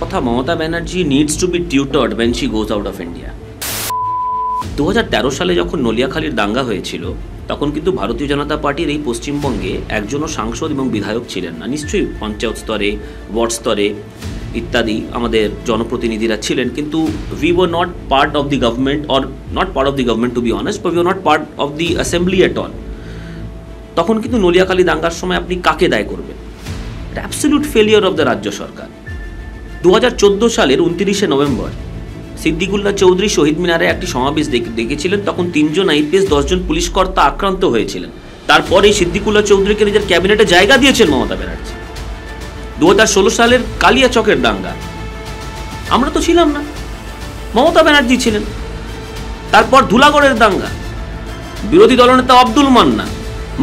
কথা Mamata Banerjee needs to be tutored when she goes out of India। 2013 সালে যখন নলিয়াখালীর দাঙ্গা হয়েছিল তখন কিন্তু ভারতীয় জনতা পার্টির এই পশ্চিমবঙ্গে একজনও সাংসদ এবং বিধায়ক ছিলেন না। নিশ্চয়ই পঞ্চায়েত স্তরে, ওয়ার্ড স্তরে ইত্যাদি আমাদের জনপ্রতিনিধিরা ছিলেন, কিন্তু we were not part of the government, or not part of the government to be honest, but we were not part of the assembly at all. তখন কিন্তু নলিয়াখালী দাঙ্গার সময় আপনি কাকে দায় করবেন? এটা অ্যাবসলিউট ফেলিয়ার অফ দ্য রাজ্য সরকার। 2014 সালের 29শে নভেম্বর সিদ্দিকুল্লাহ চৌধুরী শহীদ মিনারে একটি সমাবেশ দেখেছিলেন। তখন 3 জন আইপিএস, 10 জন পুলিশ কর্তা আক্রান্ত হয়েছিলেন। তারপরে সিদ্দিকুল্লাহ চৌধুরীকে নিজের ক্যাবিনেটে জায়গা দিয়েছেন মমতা ব্যানার্জি। 2016 সালের কালিয়াচকের দাঙ্গা আমরা তো ছিলাম না, মমতা ব্যানার্জি ছিলেন। তারপর ধুলাগড়ের দাঙ্গা, বিরোধী দলনেতা আব্দুল মান্না,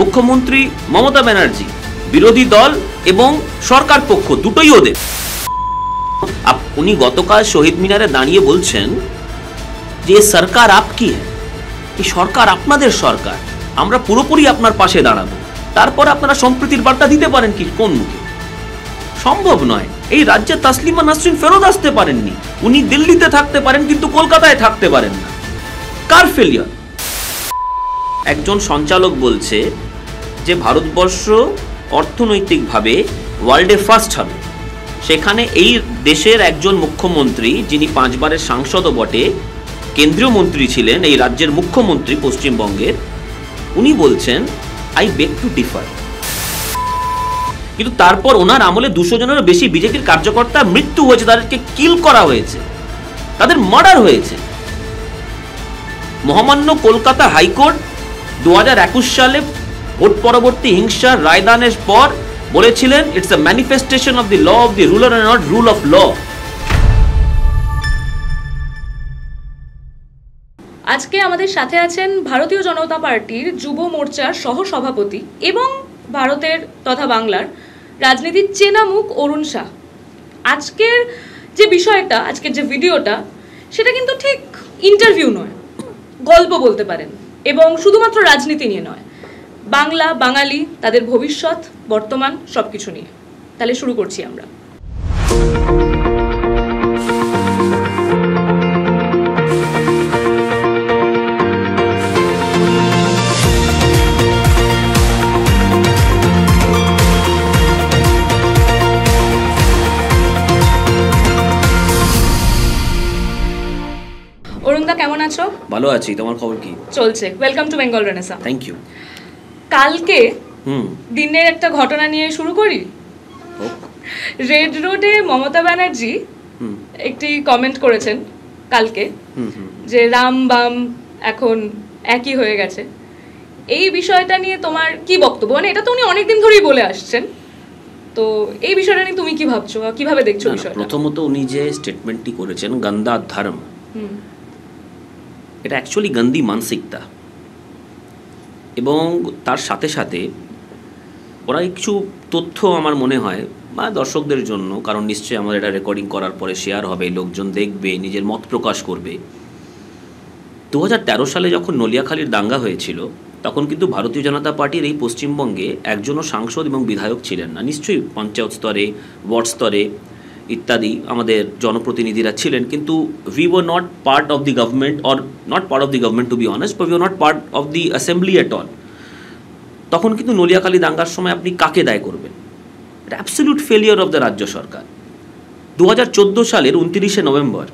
মুখ্যমন্ত্রী মমতা ব্যানার্জি, বিরোধী দল এবং সরকার পক্ষ দুটোই ওদের। উনি গতকাল শহীদ মিনারে দাঁড়িয়ে বলছেন যে সরকার আপকি হ্যায়, এই সরকার আপনাদের সরকার, আমরা পুরোপুরি আপনার পাশে দাঁড়াবো। তারপর আপনারা সম্প্রীতির বার্তা দিতে পারেন কি? কোন মুখে? সম্ভব নয়। এই রাজ্যে তাসলিমা নাসরিন ফেরত আসতে পারেননি, উনি দিল্লিতে থাকতে পারেন কিন্তু কলকাতায় থাকতে পারেন না। কার ফেলিয়ার? একজন সঞ্চালক বলছে যে ভারতবর্ষ অর্থনৈতিকভাবে ওয়ার্ল্ডে ফার্স্ট হবে, সেখানে এই দেশের একজন মুখ্যমন্ত্রী, যিনি 5 বারের সাংসদও বটে, কেন্দ্রীয় মন্ত্রী ছিলেন, এই রাজ্যের মুখ্যমন্ত্রী পশ্চিমবঙ্গের, উনি বলছেন আই বেগ টু ডিফার। কিন্তু তারপর ওনার আমলে 200 জনেরও বেশি বিজেপির কার্যকর্তা মৃত্যু হয়েছে, তাদেরকে কিল করা হয়েছে, তাদের মার্ডার হয়েছে। মহামান্য কলকাতা হাইকোর্ট 2021 সালে ভোট পরবর্তী হিংসার রায়দানের পর বলেছিলেন it's a manifestation of the law of the ruler and not rule of law. আজকে আমাদের সাথে আছেন ভারতীয় জনতা পার্টির যুব মোর্চার সহ সভাপতি এবং ভারতের তথা বাংলার রাজনীতির চেনা মুখ অরুণ শাহ। আজকের যে বিষয়টা, আজকের যে ভিডিওটা, সেটা কিন্তু ঠিক ইন্টারভিউ নয়, গল্প বলতে পারেন, এবং শুধুমাত্র রাজনীতি নিয়ে নয়, বাংলা, বাঙালি, তাদের ভবিষ্যৎ, বর্তমান সবকিছু নিয়ে। তাহলে শুরু করছি আমরা। অরুণদা, কেমন আছো? ভালো আছি, তোমার খবর কি? চলছে। Welcome to Bengal Renaissance. Thank you. কালকে দিনের একটা ঘটনা নিয়ে শুরু করি। রেড রোডে মমতা ব্যানার্জি একটি কমেন্ট করেছেন কালকে, যে রাম বাম এখন একই হয়ে গেছে। এই বিষয়টা নিয়ে তোমার কি বক্তব্য? মানে এটা তো উনি অনেকদিন ধরেই বলে আসছেন, তো এই বিষয়টা নিয়ে তুমি কি ভাবছো, কিভাবে দেখছো বিষয়টা? প্রথমত উনি যে স্টেটমেন্টটি করেছেন গন্দা ধর্ম, এটা অ্যাকচুয়ালি গন্দি মানসিকতা, এবং তার সাথে সাথে ওরা কিছু তথ্য আমার মনে হয় বা দর্শকদের জন্য, কারণ নিশ্চয়ই আমার এটা রেকর্ডিং করার পরে শেয়ার হবে, লোকজন দেখবে, নিজের মত প্রকাশ করবে। 2013 সালে যখন নলিয়াখালীর দাঙ্গা হয়েছিল তখন কিন্তু ভারতীয় জনতা পার্টির এই পশ্চিমবঙ্গে একজনও সাংসদ এবং বিধায়ক ছিলেন না। নিশ্চয়ই পঞ্চায়েত স্তরে, ওয়ার্ড স্তরে ইত্যাদি আমাদের জনপ্রতিনিধিরা ছিলেন, কিন্তু we were not part of the government, or not part of the government to be honest, but we were not part of the assembly at all. তখন কিন্তু নলিয়াখালী দাঙ্গার সময় আপনি কাকে দায় করবেন? এটা অ্যাবসলিউট ফেলিয়ার অফ দ্য রাজ্য সরকার। 2014 সালের 29শে নভেম্বর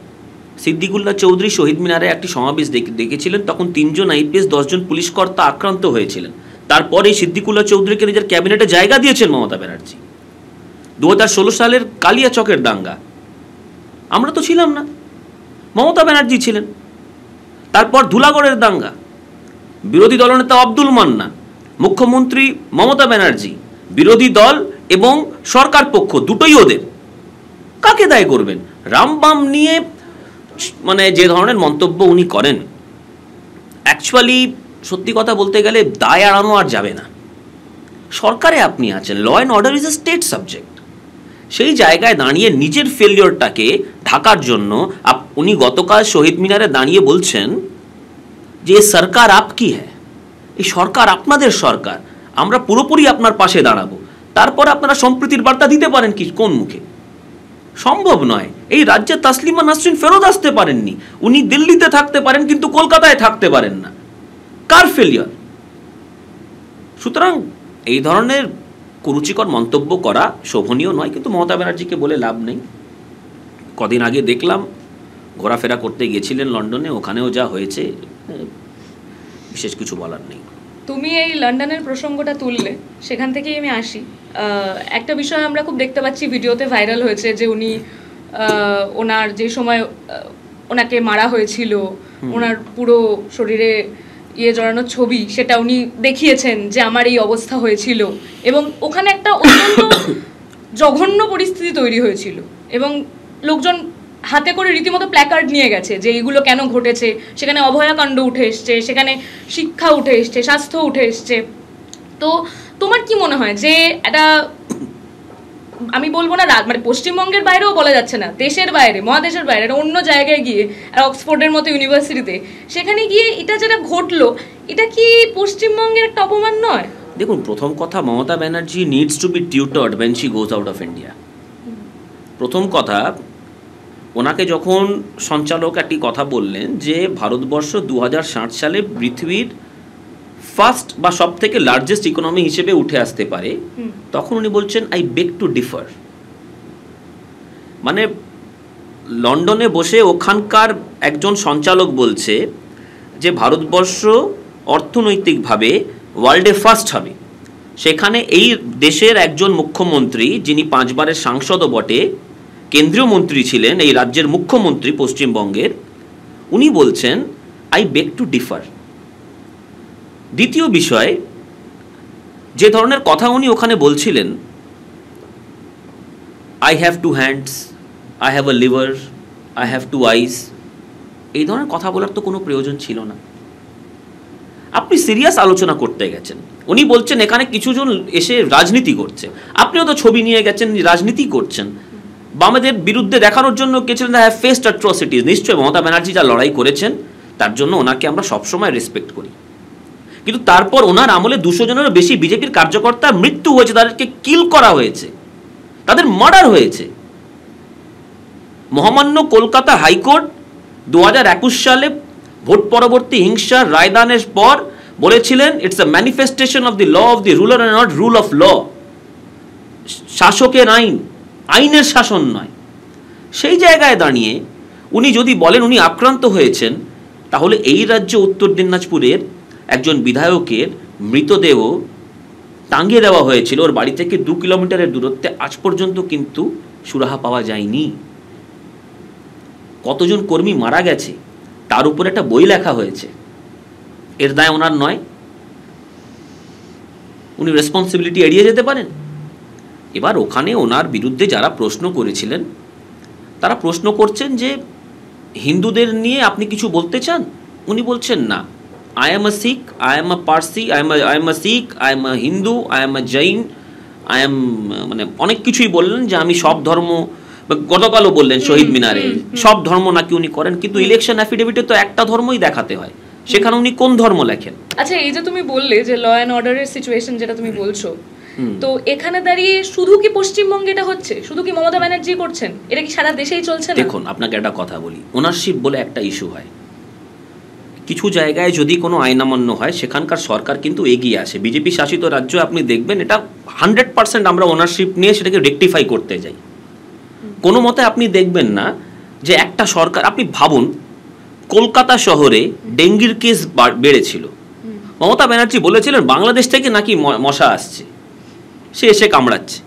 সিদ্দিকুল্লাহ চৌধুরী শহীদ মিনারে একটি সমাবেশ দেখেছিলেন। তখন 3 জন আইপিএস, 10 জন পুলিশ কর্তা আক্রান্ত হয়েছিলেন। তারপরে সিদ্দিকুল্লাহ চৌধুরীকে নিজের ক্যাবিনেটে জায়গা দিয়েছেন মমতা ব্যানার্জি। 2016 সালের কালিয়াচকের দাঙ্গা আমরা তো ছিলাম না, মমতা ব্যানার্জি ছিলেন। তারপর ধুলাগড়ের দাঙ্গা, বিরোধী দলনেতা আব্দুল মান্না, মুখ্যমন্ত্রী মমতা ব্যানার্জি, বিরোধী দল এবং সরকার পক্ষ দুটোই ওদের। কাকে দায় করবেন? রামবাম নিয়ে মানে যে ধরনের মন্তব্য উনি করেন, অ্যাকচুয়ালি সত্যি কথা বলতে গেলে দায় এড়ানো আর যাবে না। সরকারে আপনি আছেন, law and order is a state subject. সেই জায়গায় দাঁড়িয়ে নিজের ফেলিওরটাকে ঢাকার জন্য উনি গতকাল শহীদ মিনারে দাঁড়িয়ে বলছেন যে সরকার আপকি হ্যায়, এই সরকার আপনাদের সরকার, আমরা পুরোপুরি আপনার পাশে দাঁড়াবো। তারপর আপনারা সম্প্রীতির বার্তা দিতে পারেন কি? কোন মুখে? সম্ভব নয়। এই রাজ্যে তাসলিমা নাসরিন ফেরত আসতে পারেননি, উনি দিল্লিতে থাকতে পারেন কিন্তু কলকাতায় থাকতে পারেন না। কার ফেলিয়ার? সুতরাং এই ধরনের কুরুচিকর মন্তব্য করা শোভনীয় নয়, কিন্তু মমতা ব্যানার্জিকে বলে লাভ নেই। কদিন আগে দেখলাম ঘোরাফেরা করতে গিয়েছিলেন লন্ডনে, ওখানেও যা হয়েছে বিশেষ কিছু বলার নেই। তুমি এই লন্ডনের প্রসঙ্গটা তুললে, সেখান থেকেই আমি আসি। একটা বিষয় আমরা খুব দেখতে পাচ্ছি, ভিডিওতে ভাইরাল হয়েছে যে উনি ওনার যে সময় ওনাকে মারা হয়েছিল, ওনার পুরো শরীরে জড়ানোর ছবি, সেটা উনি দেখিয়েছেন যে আমার এই অবস্থা হয়েছিল, এবং ওখানে একটা অত্যন্ত জঘন্য পরিস্থিতি তৈরি হয়েছিল, এবং লোকজন হাতে করে রীতিমতো প্ল্যাকার্ড নিয়ে গেছে যে এগুলো কেন ঘটেছে। সেখানে অভয়াকাণ্ড উঠে এসছে, সেখানে শিক্ষা উঠে এসছে, স্বাস্থ্য উঠে এসছে। তো তোমার কি মনে হয় যে এটা, আমি বলবো না মানে পশ্চিমবঙ্গের বাইরেও বলা যাচ্ছে না, দেশের বাইরে, মহাদেশের বাইরে, অন্য জায়গায় গিয়ে, অক্সফোর্ডের মতো ইউনিভার্সিটিতে, সেখানে গিয়ে এটা যেটা ঘটলো, এটা কি পশ্চিমবঙ্গের একটা অপমান নয়? দেখুন, প্রথম কথা, Mamata Banerjee needs to be tutored when she goes out of India। প্রথম কথা, ওনাকে যখন সঞ্চালক একটি কথা বললেন যে ভারতবর্ষ 2060 সালে পৃথিবীর ফার্স্ট বা সব থেকে লার্জেস্ট ইকোনমি হিসেবে উঠে আসতে পারে, তখন উনি বলছেন আই বেগ টু ডিফার। মানে লন্ডনে বসে ওখানকার একজন সঞ্চালক বলছে যে ভারতবর্ষ অর্থনৈতিকভাবে ওয়ার্ল্ডে ফার্স্ট হবে। সেখানে এই দেশের একজন মুখ্যমন্ত্রী, যিনি 5 বারের সাংসদও বটে, কেন্দ্রীয় মন্ত্রী ছিলেন, এই রাজ্যের মুখ্যমন্ত্রী পশ্চিমবঙ্গের, উনি বলছেন আই বেগ টু ডিফার। দ্বিতীয় বিষয়, যে ধরনের কথা উনি ওখানে বলছিলেন, I have 2 hands, I have a liver, I have 2 আইস, এই ধরনের কথা বলার তো কোনো প্রয়োজন ছিল না। আপনি সিরিয়াস আলোচনা করতে গেছেন, উনি বলছেন এখানে কিছুজন এসে রাজনীতি করছে, আপনিও তো ছবি নিয়ে গেছেন, রাজনীতি করছেন। বামেদের বিরুদ্ধে দেখানোর জন্য গেছিলেন হ্যাভ ফেসড অ্যাট্রসিটিজ। নিশ্চয়ই মমতা ব্যানার্জি যা লড়াই করেছেন তার জন্য ওনাকে আমরা সবসময় রেসপেক্ট করি, কিন্তু তারপর ওনার আমলে 200 জনেরও বেশি বিজেপির কার্যকর্তার মৃত্যু হয়েছে, তাদেরকে কিল করা হয়েছে, তাদের মার্ডার হয়েছে। মহামান্য কলকাতা হাইকোর্ট 2021 সালে ভোট পরবর্তী হিংসার রায়দানের পর বলেছিলেন it's a manifestation of the law of the ruler and not rule of law. শাসকের আইন, আইনের শাসন নয়। সেই জায়গায় দাঁড়িয়ে উনি যদি বলেন উনি আক্রান্ত হয়েছেন, তাহলে এই রাজ্যে উত্তর দিনাজপুরের একজন বিধায়কের মৃতদেহ টাঙিয়ে দেওয়া হয়েছিল ওর বাড়ি থেকে 2 কিলোমিটারের দূরত্বে, আজ পর্যন্ত কিন্তু সুরাহা পাওয়া যায়নি। কতজন কর্মী মারা গেছে তার উপর একটা বই লেখা হয়েছে, এর দায় ওনার নয়? উনি রেসপন্সিবিলিটি এড়িয়ে যেতে পারেন? এবার ওখানে ওনার বিরুদ্ধে যারা প্রশ্ন করেছিলেন তারা প্রশ্ন করছেন যে হিন্দুদের নিয়ে আপনি কিছু বলতে চান? উনি বলছেন না, I am a Sikh, I am a Parsi, I am a Sikh, I am a Hindu, I am a Jain, I am, মানে অনেক কিছুই বললেন যে আমি সব ধর্ম, গতকালও বললেন শহীদ মিনারে সব ধর্ম নাকি উনি করেন, কিন্তু ইলেকশন অ্যাফিডেভিটে তো একটা ধর্মই দেখাতে হয়, সেখানে উনি কোন ধর্ম লেখেন? আচ্ছা, এই যে তুমি বললে যে ল অ্যান্ড অর্ডারের সিচুয়েশন যেটা তুমি বলছো, তো এখানে দাঁড়িয়ে শুধু কি পশ্চিমবঙ্গে এটা হচ্ছে, শুধু কি মমতা ব্যানার্জি করছেন, এটা কি সারা দেশেই চলছে না? দেখুন, আপনাকে একটা কথা বলি, ওনারশিপ বলে একটা ইস্যু হয়, কিছু জায়গায় যদি কোনো আইন অমান্য হয় সেখানকার সরকার কিন্তু এগিয়ে আসে। বিজেপি শাসিত রাজ্য আপনি দেখবেন এটা 100% আমরা ওনারশিপ নিয়ে সেটাকে রেকটিফাই করতে যাই। কোনো মতে আপনি দেখবেন না যে একটা সরকার, আপনি ভাবুন কলকাতা শহরে ডেঙ্গির কেস বেড়েছিল, মমতা ব্যানার্জি বলেছিলেন বাংলাদেশ থেকে নাকি মশা আসছে, সে এসে কামড়াচ্ছে।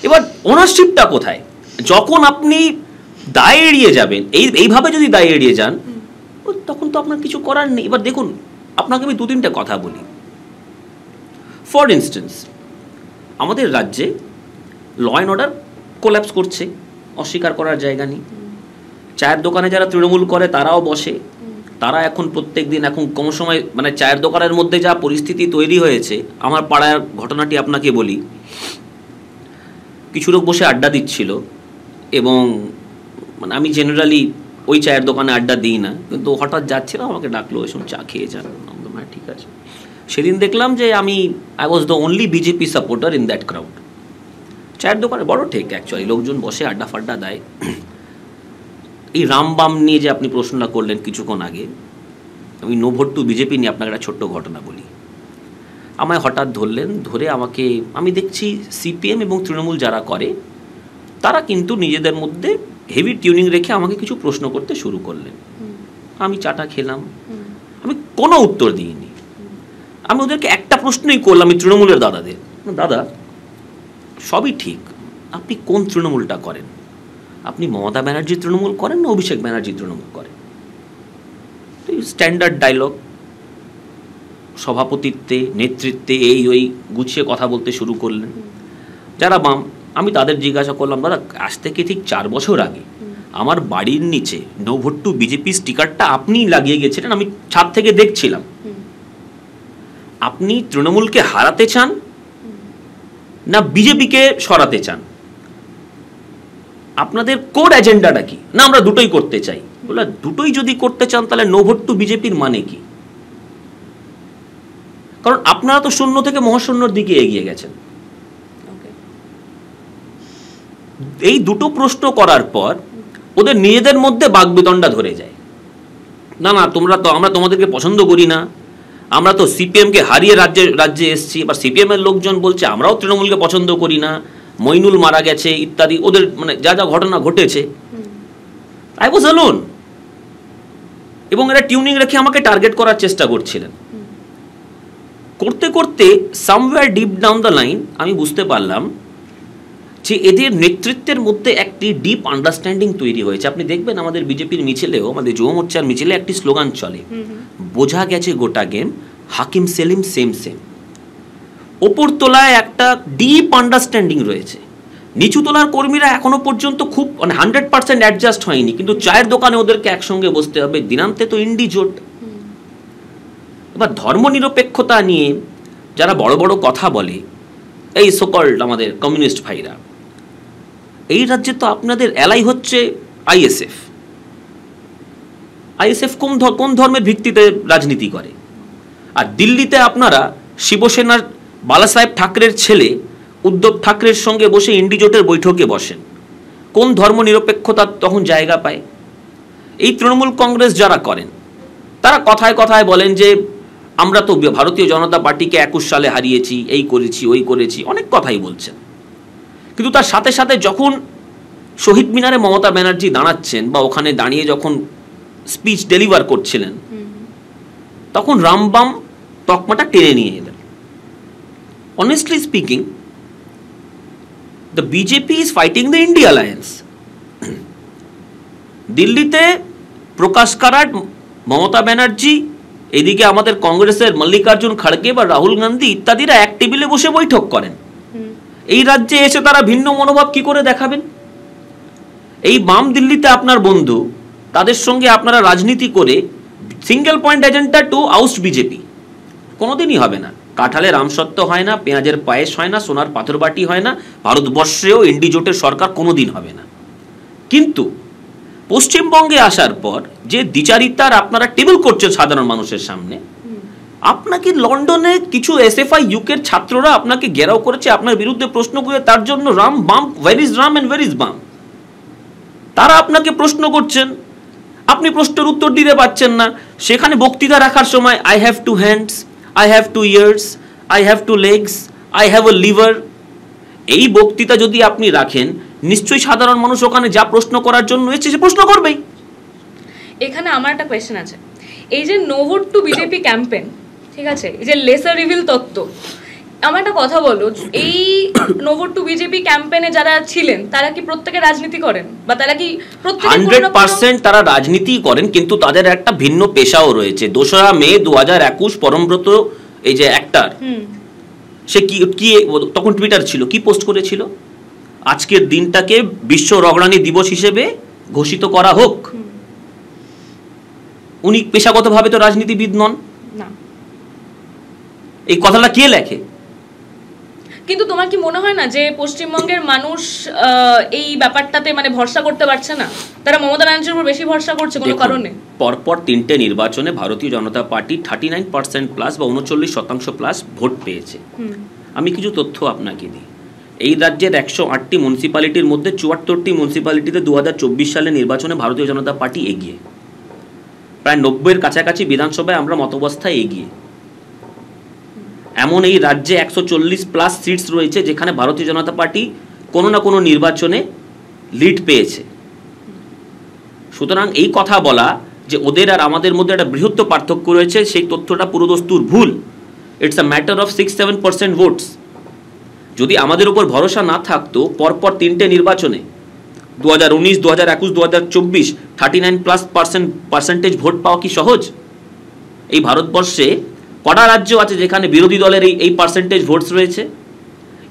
এবার ওনারশিপটা কোথায়? যখন আপনি দায় এড়িয়ে যাবেন, এইভাবে যদি দায় এড়িয়ে যান, তখন তো আপনার কিছু করার নেই। এবার দেখুন, আপনাকে আমি 2-3টে কথা বলি। ফর ইনস্টেন্স, আমাদের রাজ্যে ল অ্যান্ড অর্ডার কোল্যাপস করছে, অস্বীকার করার জায়গা নেই। চায়ের দোকানে যারা তৃণমূল করে তারাও বসে, তারা এখন প্রত্যেক দিন, এখন কম সময়, মানে চায়ের দোকানের মধ্যে যা পরিস্থিতি তৈরি হয়েছে, আমার পাড়ার ঘটনাটি আপনাকে বলি। কিছু লোক বসে আড্ডা দিচ্ছিল, এবং মানে আমি জেনারেলি ওই চায়ের দোকানে আড্ডা দিই না, কিন্তু হঠাৎ যাচ্ছিলাম, আমাকে ডাকলো এসব চা খেয়ে যান। হ্যাঁ, ঠিক আছে। সেদিন দেখলাম যে I was the only BJP supporter in that crowd. চায়ের দোকানে বড় ঠেক অ্যাকচুয়ালি, লোকজন বসে আড্ডা ফাড্ডা দেয়। এই রামবাম নিয়ে যে আপনি প্রশ্নটা করলেন কিছুক্ষণ আগে, আমি নো ভোট টু বিজেপি নিয়ে আপনাকে একটা ছোট্ট ঘটনা বলি। আমায় হঠাৎ ধরলেন, ধরে আমাকে, আমি দেখছি সিপিএম এবং তৃণমূল যারা করে তারা কিন্তু নিজেদের মধ্যে হেভি টিউনিং রেখে আমাকে কিছু প্রশ্ন করতে শুরু করলেন। আমি চাটা খেলাম, আমি কোনো উত্তর দিইনি। আমি ওদেরকে একটা প্রশ্নই করলাম, আমি তৃণমূলের দাদাদের, দাদা সবই ঠিক, আপনি কোন তৃণমূলটা করেন? আপনি মমতা ব্যানার্জি তৃণমূল করেন না অভিষেক ব্যানার্জি তৃণমূল করেন? স্ট্যান্ডার্ড ডায়লগ, সভাপতিত্বে নেতৃত্বে এই ওই গুছিয়ে কথা বলতে শুরু করলেন। যারা বাম, আমি তাদের জিজ্ঞাসা করলাম, দাদা আজ থেকে ঠিক 4 বছর আগে আমার বাড়ির নিচে নো ভোট টু বিজেপি স্টিকারটা আপনি লাগিয়ে গেছিলেন, আমি ছাদ থেকে দেখছিলাম। আপনি তৃণমূলকে হারাতে চান না বিজেপিকে সরাতে চান? আপনাদের কোর এজেন্ডাটা কি? না আমরা দুটোই করতে চাই। বলে দুটোই যদি করতে চান তাহলে নো ভোট টু বিজেপির মানে কি? কারণ আপনারা তো শূন্য থেকে মহাশূন্যর দিকে এগিয়ে গেছেন। এই দুটো প্রশ্ন করার পর ওদের নিজেদের মধ্যে বাগবিতণ্ডা ধরে যায়। না না তোমরা তো, আমরা তোমাদেরকে পছন্দ করি না, আমরা তো সিপিএমকে হারিয়ে রাজ্যে এসছি। এবার সিপিএম এর লোকজন বলছে আমরাও তৃণমূলকে পছন্দ করি না, মইনুল মারা গেছে ইত্যাদি, ওদের মানে যা যা ঘটনা ঘটেছে। I was alone. এবং এরা টিউনিং রেখে আমাকে টার্গেট করার চেষ্টা করছিলেন। করতে করতে somewhere deep down the line আমি বুঝতে পারলাম যে এদের নেতৃত্বের মধ্যে একটি ডিপ আন্ডারস্ট্যান্ডিং তৈরি হয়েছে। আপনি দেখবেন আমাদের বিজেপির মিছিলেও, আমাদের যুব মোর্চার মিছিলে একটি স্লোগান চলে, বোঝা গেছে গোটা গেম, হাকিম সেলিম সেম সেম। ওপর তলায় একটা ডিপ আন্ডারস্ট্যান্ডিং রয়েছে, নিচু তলার কর্মীরা এখনো পর্যন্ত খুব মানে 100% অ্যাডজাস্ট হয়নি, কিন্তু চায়ের দোকানে ওদেরকে একসঙ্গে বসতে হবে। দিনান্তে তো ইন্ডি জোট। এবার ধর্মনিরপেক্ষতা নিয়ে যারা বড় বড় কথা বলে, এই সকল্ড আমাদের কমিউনিস্ট ভাইরা, এই রাজ্যে তো আপনাদের এলাই হচ্ছে আইএসএফ। আইএসএফ কোন ধর্মের ভিত্তিতে রাজনীতি করে? আর দিল্লিতে আপনারা শিবসেনার বালাসাহেব ঠাকরের ছেলে উদ্ধব ঠাকরের সঙ্গে বসে ইন্ডি জোটের বৈঠকে বসেন। কোন ধর্ম নিরপেক্ষতা তখন জায়গা পায়? এই তৃণমূল কংগ্রেস যারা করেন তারা কথায় কথায় বলেন যে আমরা তো ভারতীয় জনতা পার্টিকে 21 সালে হারিয়েছি, এই করেছি ওই করেছি, অনেক কথাই বলছেন। কিন্তু তার সাথে সাথে যখন শহীদ মিনারে মমতা ব্যানার্জি দাঁড়াচ্ছেন বা ওখানে দাঁড়িয়ে যখন স্পিচ ডেলিভার করছিলেন, তখন রামবাম তকমাটা টেনে নিয়ে এলেন। Honestly speaking, the BJP is fighting the India alliance. দিল্লিতে প্রকাশ কারাট, মমতা ব্যানার্জি, এদিকে আমাদের কংগ্রেসের মল্লিকার্জুন খড়গে বা রাহুল গান্ধী ইত্যাদিরা এক টেবিলে বসে বৈঠক করেন। এই রাজ্যে এসে তারা ভিন্ন মনোভাব কি করে দেখাবেন? এই বাম দিল্লিতে আপনার বন্ধু, তাদের সঙ্গে আপনারা রাজনীতি করে single point agenda to oust BJP কোনোদিনই হবে না। কাঁঠালের আমসত্ত্ব হয় না, পেঁয়াজের পায়েস হয় না, সোনার পাথরবাটি হয় না, ভারতবর্ষেও এনডি জোটের সরকার কোনোদিন হবে না। কিন্তু পশ্চিমবঙ্গে আসার পর যে দ্বিচারিতার আপনারা টেবিল করছেন সাধারণ মানুষের সামনে, আপনাকে লন্ডনে কিছু এসএফআই ইউকের ছাত্ররা আপনাকে ঘেরাও করেছে, আপনার বিরুদ্ধে প্রশ্ন করে, তার জন্য রাম বাম, where is Ram and where is Bam. তারা আপনাকে প্রশ্ন করছেন, আপনি প্রশ্নের উত্তর দিতে পারছেন না। সেখানে বক্তৃতা রাখার সময় I have 2 hands, I have 2 years, I have 2 legs, I have a liver. এই বক্তৃতা যদি আপনি রাখেন, নিশ্চয়ই সাধারণ মানুষ ওখানে যা প্রশ্ন করার জন্য এসেছে সে প্রশ্ন করবেই। এখানে আমার একটা কোয়েশ্চেন আছে, এই যে no vote to BJP campaign, ঠিক আছে, এই যে লেসার রিভিল তত্ত্ব, আমার একটা কথা বলো, এই নো ভোট টু বিজেপি ক্যাম্পেনে যারা ছিলেন তারা কি প্রত্যেকে রাজনীতি করেন, বা তারা কি প্রত্যেকে 100% তারা রাজনীতি করেন, কিন্তু তাদের একটা ভিন্ন পেশাও রয়েছে। 2রা মে 2021 পরমব্রত এই যে অ্যাক্টর, সে কি তখন টুইটার ছিল, কি পোস্ট করেছিল, আজকের দিনটাকে বিশ্ব রগড়ানি দিবস হিসেবে ঘোষিত করা হোক। উনি পেশাগতভাবে তো রাজনীতিবিদ নন না। এই কথাটা কে লেখে? কিন্তু তোমার কি মনে হয় না যে পশ্চিমবঙ্গের মানুষ এই ব্যাপারটাতে মানে ভরসা করতে পারছে না? তারা মমতা ব্যানার্জির উপর বেশি ভরসা করছে কোনো কারণে? পরপর 3টে নির্বাচনে ভারতীয় জনতা পার্টি 39% প্লাস বা 39% প্লাস ভোট পেয়েছে। আমি কিছু তথ্য আপনাকে দিই। এই রাজ্যের 108টি মিউনিসিপ্যালিটির মধ্যে 74টি মিউনিসিপ্যালিটিতে 2024 সালে নির্বাচনে ভারতীয় জনতা পার্টি এগিয়ে, প্রায় 90-এর কাছাকাছি বিধানসভায় আমরা মতাবস্থায় এগিয়ে। এমন এই রাজ্যে 140+ সিটস রয়েছে যেখানে ভারতীয় জনতা পার্টি কোনো না কোনো নির্বাচনে লিড পেয়েছে। সুতরাং এই কথা বলা যে ওদের আর আমাদের মধ্যে একটা বৃহত্তর পার্থক্য রয়েছে, সেই তথ্যটা পুরোদস্তুর ভুল। It's a matter of 6-7% votes. যদি আমাদের উপর ভরসা না থাকতো, পরপর 3টে নির্বাচনে 2019, 2021, 2024 39+% ভোট পাওয়া কি সহজ? এই ভারতবর্ষে কটা রাজ্য আছে যেখানে বিরোধী দলের এই পার্সেন্টেজ ভোটস রয়েছে?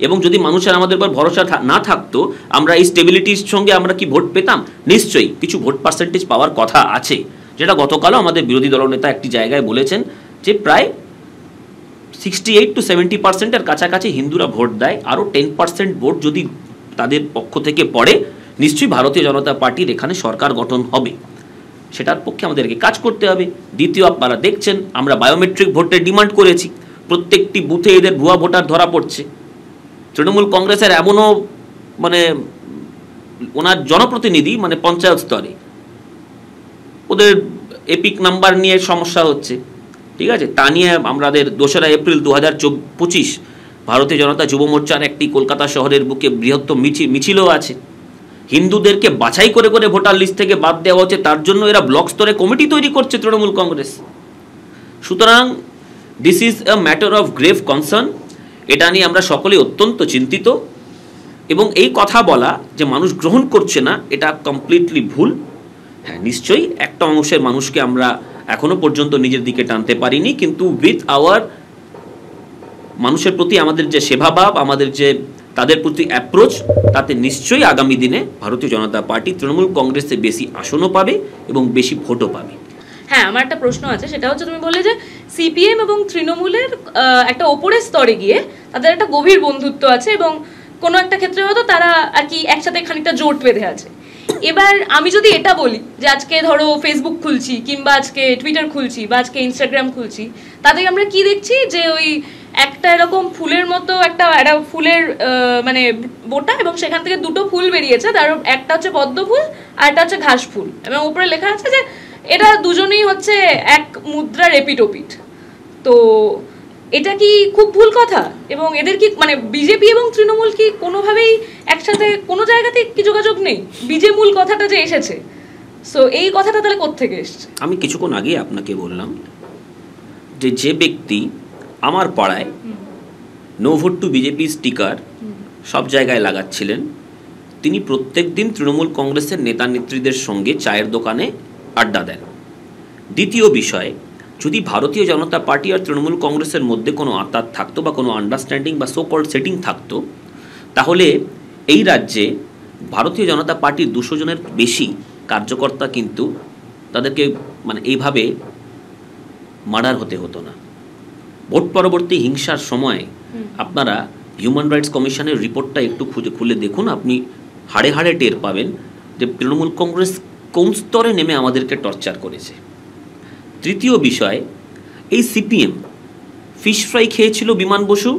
এবং যদি মানুষের আমাদের উপর ভরসা না থাকতো, আমরা এই স্টেবিলিটির সঙ্গে আমরা কি ভোট পেতাম? নিশ্চয়ই কিছু ভোট পার্সেন্টেজ পাওয়ার কথা আছে, যেটা গতকালও আমাদের বিরোধী দলনেতা একটি জায়গায় বলেছেন যে প্রায় 68-70%-এর কাছাকাছি হিন্দুরা ভোট দেয়। আরও 10% ভোট যদি তাদের পক্ষ থেকে পড়ে, নিশ্চয়ই ভারতীয় জনতা পার্টির এখানে সরকার গঠন হবে। সেটার পক্ষে আমাদেরকে কাজ করতে হবে। দ্বিতীয়, আপনারা দেখছেন আমরা বায়োমেট্রিক ভোটের ডিমান্ড করেছি, প্রত্যেকটি বুথে এদের ভুয়া ভোটার ধরা পড়ছে। তৃণমূল কংগ্রেসের এমনও মানে ওনার জনপ্রতিনিধি মানে পঞ্চায়েত স্তরে ওদের এপিক নাম্বার নিয়ে সমস্যা হচ্ছে, ঠিক আছে? তা নিয়ে আমাদের 2রা এপ্রিল 2025 ভারতীয় জনতা যুব মোর্চার একটি কলকাতা শহরের বুকে বৃহত্তর মিছিলও আছে। হিন্দুদেরকে বাছাই করে করে ভোটার লিস্ট থেকে বাদ দেওয়া হচ্ছে, তার জন্য এরা ব্লক স্তরে কমিটি তৈরি করছে তৃণমূল কংগ্রেস। সুতরাং this is a matter of grave concern. এটা নিয়ে আমরা সকলে অত্যন্ত চিন্তিত, এবং এই কথা বলা যে মানুষ গ্রহণ করছে না, এটা কমপ্লিটলি ভুল। হ্যাঁ, নিশ্চয়ই একটা অংশের মানুষকে আমরা এখনো পর্যন্ত নিজের দিকে টানতে পারিনি, কিন্তু উইথ আওয়ার মানুষের প্রতি আমাদের যে সেবাভাব, আমাদের যে তাদের প্রতি অ্যাপ্রোচ, তাতে নিশ্চয়ই আগামী দিনে ভারতীয় জনতা পার্টি তৃণমূল কংগ্রেসে বেশি আসনও পাবে এবং বেশি ভোটও পাবে। হ্যাঁ, আমার একটা প্রশ্ন আছে, সেটা হচ্ছে তুমি বললে যে সিপিএম এবং তৃণমূলের একটা ওপরের স্তরে গিয়ে তাদের একটা গভীর বন্ধুত্ব আছে এবং কোনো একটা ক্ষেত্রে হয়তো তারা আর কি একসাথে খানিকটা জোট বেঁধে আছে। এবার আমি যদি এটা বলি যে আজকে ধরো ফেসবুক খুলছি, কিংবা আজকে টুইটার খুলছি, বা আজকে ইনস্টাগ্রাম খুলছি, তাতে আমরা কি দেখছি যে ওই একটা এরকম ফুলের মতো একটা ফুলের মানে বোটা, এবং সেখান থেকে দুটো ফুল বেরিয়েছে, তার একটা হচ্ছে পদ্ম ফুল আর একটা হচ্ছে ঘাস ফুল, এবং উপরে লেখা আছে যে এটা দুজনেই হচ্ছে এক মুদ্রার এপিটোপিট। তো এটা কি খুব ভুল কথা? এবং এদের কি মানে বিজেপি এবং তৃণমূল কি কোনোভাবেই একসাথে কোনো জায়গাতে কি যোগাযোগ নেই? বিজেমূল কথাটা যে এসেছে, সো এই কথাটা তাহলে কোত্থেকে এসছে? আমি কিছুক্ষণ আগে আপনাকে বললাম যে যে ব্যক্তি আমার পাড়ায় no vote to BJP sticker সব জায়গায় লাগাচ্ছিলেন, তিনি প্রত্যেক দিন তৃণমূল কংগ্রেসের নেতা নেত্রীদের সঙ্গে চায়ের দোকানে আড্ডা দেন। দ্বিতীয় বিষয়, যদি ভারতীয় জনতা পার্টি আর তৃণমূল কংগ্রেসের মধ্যে কোনো আঁতাত থাকতো বা কোনো আন্ডারস্ট্যান্ডিং বা সো কল্ড সেটিং থাকতো, তাহলে এই রাজ্যে ভারতীয় জনতা পার্টির 200 জনের বেশি কার্যকর্তা কিন্তু তাদেরকে মানে এইভাবে মার্ডার হতে হতো না। ভোট পরবর্তী হিংসার সময় আপনারা হিউম্যান রাইটস কমিশনের রিপোর্টটা একটু খুলে দেখুন, আপনি হাড়ে হাড়ে টের পাবেন যে তৃণমূল কংগ্রেস কোন স্তরে নেমে আমাদেরকে টর্চার করেছে। তৃতীয় বিষয়, এই সিপিএম ফিশ ফ্রাই খেয়েছিল বিমান বসু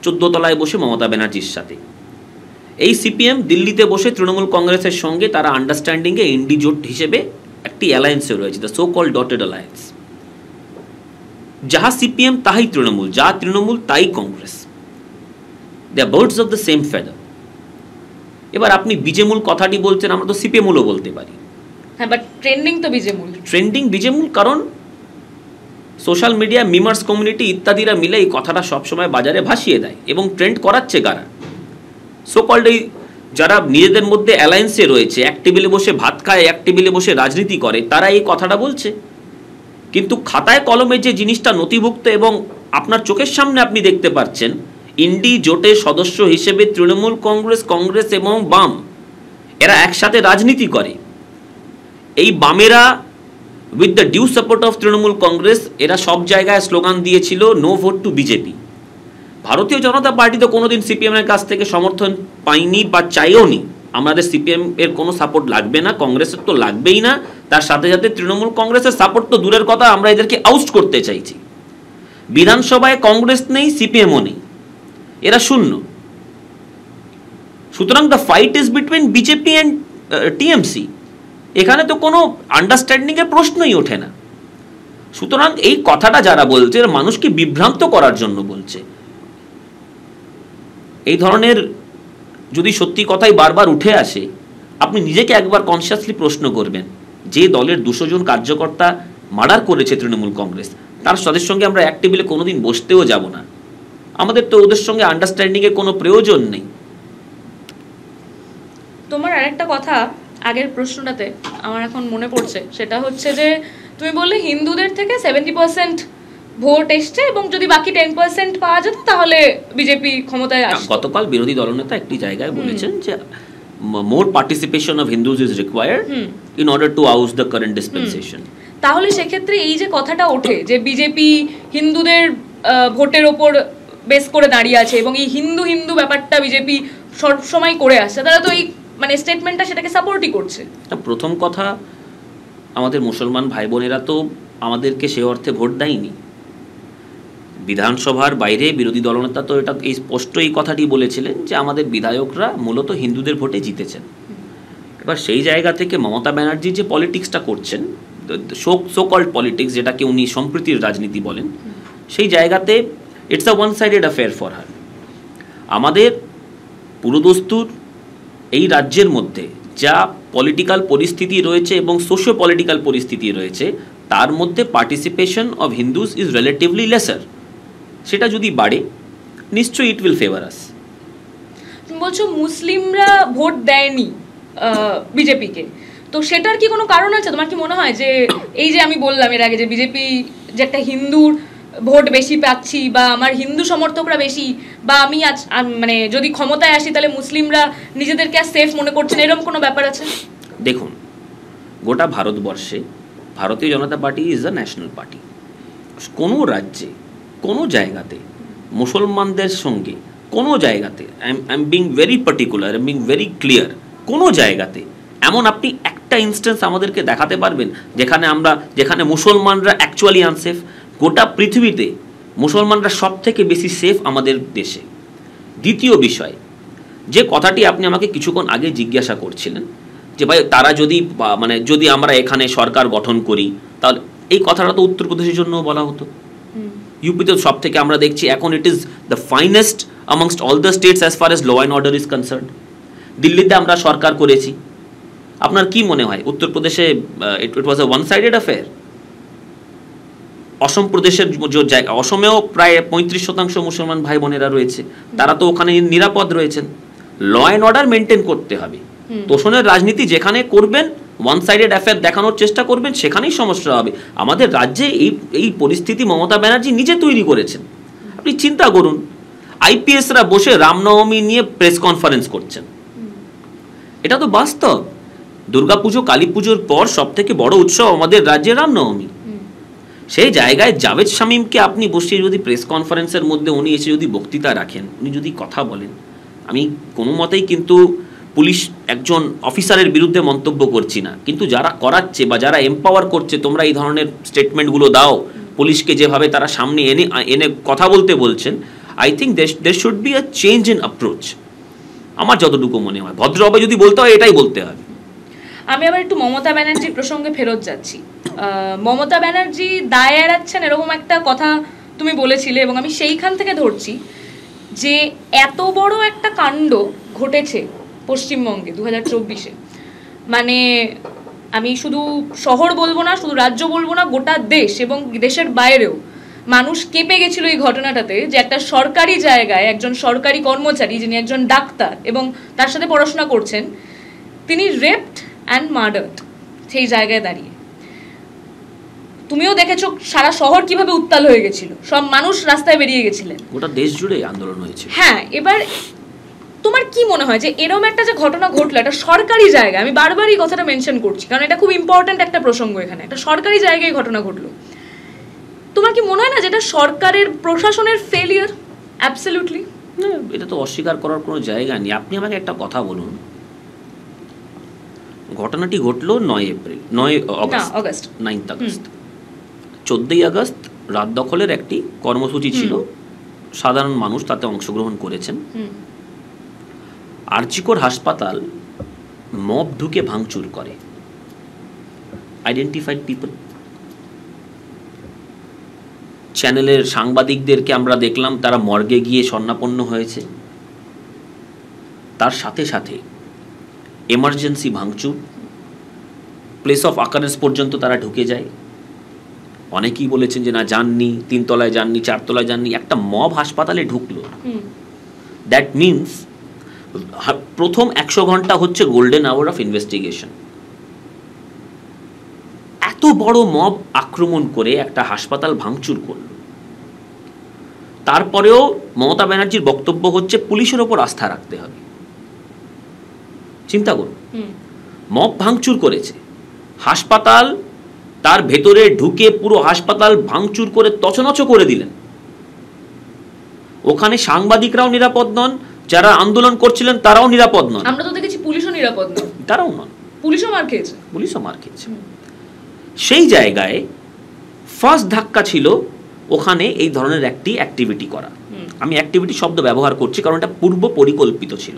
14 তলায় বসে মমতা ব্যানার্জির সাথে। এই সিপিএম দিল্লিতে বসে তৃণমূল কংগ্রেসের সঙ্গে তারা আন্ডারস্ট্যান্ডিংয়ে ইন্ডি জোট হিসেবে একটি অ্যালায়েন্সে রয়েছে, the so called dotted alliance. যাহা সিপিএম তাহাই তৃণমূল, যা তৃণমূল তাই Congress, they are birds of the same feather. এবার আপনি বিজেমূল কথাটি বলছেন, আমরা তো সিপিএমূলও বলতে পারি। হ্যাঁ, বাট ট্রেন্ডিং তো বিজেমূল। ট্রেন্ডিং বিজেমূল, কারণ সোশ্যাল মিডিয়া, মিমার্স কমিউনিটি ইত্যাদিরা মিলে এই কথাটা সবসময় বাজারে ভাসিয়ে দেয় এবং ট্রেন্ড করাচ্ছে কারা? সো কল্ড এই যারা নিজেদের মধ্যে অ্যালায়েন্সে রয়েছে, এক টেবিলে বসে ভাত খায়, এক টেবিলে বসে রাজনীতি করে, তারা এই কথাটা বলছে। কিন্তু খাতায় কলমে যে জিনিসটা নথিভুক্ত এবং আপনার চোখের সামনে আপনি দেখতে পাচ্ছেন, ইন্ডি জোটের সদস্য হিসেবে তৃণমূল কংগ্রেস এবং বাম এরা একসাথে রাজনীতি করে। এই বামেরা with the due support of Trinamool Congress এরা সব জায়গায় স্লোগান দিয়েছিল নো ভোট টু বিজেপি। ভারতীয় জনতা পার্টি তো কোনোদিন সিপিএম এর কাছ থেকে সমর্থন পাইনি বা চাইও নি। আমাদের সিপিএম এর কোনো সাপোর্ট লাগবে না, কংগ্রেসের তো লাগবেই না, তার সাথে সাথে তৃণমূল কংগ্রেসের সাপোর্ট তো দূরের কথা, আমরা এদেরকে আউট করতে চাইছি। বিধানসভায় কংগ্রেস নেই, সিপিএমও নেই, এরা শূন্য। সুতরাং the fight is between BJP and TMC. এখানে তো কোনো আন্ডারস্ট্যান্ডিং এর প্রশ্নই ওঠে না। সুতরাং এই কথাটা যারা বলছে মানুষকে বিভ্রান্ত করার জন্য বলছে। এই ধরনের যদি সত্যি কথাই বারবার উঠে আসে, আপনি নিজেকে একবার কনসিয়াসলি প্রশ্ন করবেন, যে দলের 200 জন কার্যকর্তা মার্ডার করেছে তৃণমূল কংগ্রেস, তাদের সঙ্গে আমরা এক টেবিলে কোনোদিন বসতেও যাব না। আমাদের তো ওদের সঙ্গে আন্ডারস্ট্যান্ডিং এর কোনো প্রয়োজন নেই। তোমার আরেকটা কথা আগের প্রশ্নটাতে আমার এখন মনে পড়ছে, সেটা হচ্ছে যে তুমি বললে হিন্দুদের থেকে 70% ভোট এসছে এবং যদি বাকি 10% পাওয়া যেত তাহলে বিজেপি ক্ষমতায় আসতো। গতকাল বিরোধী দলনেতা একটি জায়গায় বলেছেন যে more participation of Hindus is required in order to oust the current dispensation. তাহলে সেক্ষেত্রে এই যে কথাটা ওঠে যে বিজেপি হিন্দুদের ভোটের ওপর বেস করে দাঁড়িয়ে আছে এবং এই হিন্দু হিন্দু ব্যাপারটা বিজেপি সব সময় করে আসছে, তারা তো এই মানে স্টেটমেন্টটা সেটাকে সাপোর্টই করছে। প্রথম কথা, আমাদের মুসলমান ভাই বোনেরা তো আমাদেরকে সে অর্থে ভোট দেয়নি। বিধানসভার বাইরে বিরোধী দলনেতা তো এটা এই স্পষ্ট এই কথাটি বলেছিলেন যে আমাদের বিধায়করা মূলত হিন্দুদের ভোটে জিতেছেন। এবার সেই জায়গা থেকে মমতা ব্যানার্জি যে পলিটিক্সটা করছেন, সো কল্ড পলিটিক্স, যেটাকে উনি সম্প্রীতির রাজনীতি বলেন, সেই জায়গাতে it's a one sided affair for her. আমাদের পুরোদস্তুর এই রাজ্যের মধ্যে যা পলিটিক্যাল পরিস্থিতি রয়েছে এবং সোশিও পলিটিক্যাল পরিস্থিতি রয়েছে, তার মধ্যে participation of Hindus is relatively lesser. সেটা যদি বাড়ে, নিশ্চয়ই ইট উইল ফেভার আস। তুমি বলছো মুসলিমরা ভোট দেয়নি বিজেপিকে, তো সেটার কি কোনো কারণ আছে? তোমার কি মনে হয় যে এই যে আমি বললাম এর আগে যে বিজেপি যে একটা হিন্দুর ভোট বেশি পাচ্ছি বা আমার হিন্দু সমর্থকরা বেশি, বা আমি আজ মানে যদি ক্ষমতায় আসি তাহলে মুসলিমরা নিজেদেরকে আর সেফ মনে করছেন, এরকম কোনো ব্যাপার আছে? দেখুন, গোটা ভারতবর্ষে Bharatiya Janata Party is a national party. কোনো রাজ্যে কোনো জায়গাতে মুসলমানদের সঙ্গে কোনো জায়গাতে, I am being very particular, I am being very clear, কোনো জায়গাতে এমন আপনি একটা ইনস্ট্যান্স আমাদেরকে দেখাতে পারবেন যেখানে মুসলমানরা অ্যাকচুয়ালি আনসেফ? গোটা পৃথিবীতে মুসলমানরা সব থেকে বেশি সেফ আমাদের দেশে। দ্বিতীয় বিষয়, যে কথাটি আপনি আমাকে কিছুক্ষণ আগে জিজ্ঞাসা করছিলেন যে ভাই তারা যদি আমরা এখানে সরকার গঠন করি, তাহলে এই কথাটা তো উত্তরপ্রদেশের জন্য বলা হতো। ইউপিতে সব থেকে আমরা দেখছি এখন it is the finest amongst all the states as far as law and order is concerned. দিল্লিতে আমরা সরকার করেছি। আপনার কি মনে হয় উত্তরপ্রদেশে ইট ওয়াজ আ ওয়ান সাইডেড অ্যাফেয়ার? অসম প্রদেশের জায়গা, অসমেও প্রায় 35% মুসলমান ভাই বোনেরা রয়েছে, তারা তো ওখানে নিরাপদ রয়েছেন। ল অ্যান্ড অর্ডার মেনটেন করতে হবে। তোষণের রাজনীতি যেখানে করবেন, ওয়ান সাইডেড অ্যাফেয়ার দেখানোর চেষ্টা করবেন, সেখানেই সমস্যা হবে। আমাদের রাজ্যে এই পরিস্থিতি মমতা ব্যানার্জি নিজে তৈরি করেছেন। আপনি চিন্তা করুন, আইপিএসরা বসে রামনবমী নিয়ে প্রেস কনফারেন্স করছেন। এটা তো বাস্তব। দুর্গাপুজো, কালী পুজোর পর সব থেকে বড় উৎসব আমাদের রাজ্যে রামনবমী। সেই জায়গায় জাভেদ শামীমকে আপনি বসিয়ে যদি প্রেস কনফারেন্সের মধ্যে উনি এসে যদি বক্তৃতা রাখেন, উনি যদি কথা বলেন, আমি কোনো মতেই কিন্তু পুলিশ একজন অফিসারের বিরুদ্ধে মন্তব্য করছি না, কিন্তু যারা করাচ্ছে বা যারা এম্পাওয়ার করছে, তোমরা এই ধরনের স্টেটমেন্টগুলো দাও, পুলিশকে যেভাবে তারা সামনে এনে কথা বলতে বলছেন, I think there should be a change in approach। আমার যতটুকু মনে হয় ভদ্রভাবে যদি বলতে হয় এটাই বলতে হবে। আমি আবার একটু মমতা ব্যানার্জির প্রসঙ্গে ফেরত যাচ্ছি। মমতা ব্যানার্জি দায় এড়াচ্ছেন এরকম একটা কথা তুমি বলেছিলে, এবং আমি সেইখান থেকে ধরছি যে এত বড় একটা কাণ্ড ঘটেছে পশ্চিমবঙ্গে 2024-এ, মানে আমি শুধু শহর বলবো না, শুধু রাজ্য বলবো না, গোটা দেশ এবং দেশের বাইরেও মানুষ কেঁপে গেছিল এই ঘটনাটাতে, যে একটা সরকারি জায়গায় একজন সরকারি কর্মচারী, যিনি একজন ডাক্তার এবং তার সাথে পড়াশোনা করছেন, তিনি রেপড অ্যান্ড মার্ডার্ড সেই জায়গায় দাঁড়িয়ে। তুমিও দেখেছো সারা শহর কিভাবে উত্তাল হয়ে গেছিল, সব মানুষ রাস্তায় বেরিয়ে গেছিলেন, গোটা দেশ জুড়ে আন্দোলন হয়েছে। হ্যাঁ, এবার তোমার কি মনে হয় যে এরকম একটা যে ঘটনা ঘটলো একটা সরকারি জায়গায়, আমি বারবার এই কথাটা মেনশন করছি কারণ এটা খুব ইম্পর্ট্যান্ট একটা প্রসঙ্গ, এখানে একটা সরকারি জায়গায় ঘটনা ঘটলো, তোমার কি মনে হয় না যেটা সরকারের প্রশাসনের ফেলিয়ার? অ্যাবসলিউটলি না, এটা তো অস্বীকার করার কোনো জায়গা নেই। আপনি আমাকে একটা কথা বলুন, ঘটনাটি ঘটলো 9 আগস্ট 14ই আগস্ট রাত দখলের একটি কর্মসূচি ছিল, সাধারণ মানুষ তাতে অংশগ্রহণ করেছেন। আরজিকর হাসপাতাল মব ঢুকে ভাঙচুর করে, আইডেন্টিফাইড পিপল। চ্যানেলের সাংবাদিকদেরকে আমরা দেখলাম তারা মর্গে গিয়ে স্বর্ণাপন্ন হয়েছে। তার সাথে সাথে এমার্জেন্সি ভাঙচুর, প্লেস অফ আকারেন্স পর্যন্ত তারা ঢুকে যায়। অনেকেই বলেছেন যে না, যাননি, 3 তলায় যাননি, 4 তলায় যাননি, একটা মব হাসপাতালে ঢুকলো। দ্যাট মিনস প্রথম 100 ঘন্টা হচ্ছে গোল্ডেন আওয়ার অফ ইনভেস্টিগেশন। এত বড় মব আক্রমণ করে একটা হাসপাতাল ভাঙচুর করল। তারপরেও মমতা ব্যানার্জির বক্তব্য হচ্ছে পুলিশের ওপর আস্থা রাখতে হবে। চিন্তা করুন, মব ভাঙচুর করেছে, হাসপাতাল তার ভেতরে ঢুকে পুরো হাসপাতাল ভাঙচুর করে তছনছ করে দিলেন। ওখানে সাংবাদিকরাও নিরাপদ নন, যারা আন্দোলন করছিলেন তারাও নিরাপদ নন। আমরা তো দেখেছি পুলিশও নিরাপদ নন, তারাও নন, পুলিশও মার খেয়েছে, পুলিশও মার খেয়েছে। সেই জায়গায় ফার্স্ট ধাক্কা ছিল ওখানে এই ধরনের একটি অ্যাক্টিভিটি করা। আমি অ্যাক্টিভিটি শব্দ ব্যবহার করছি কারণ এটা পূর্ব পরিকল্পিত ছিল।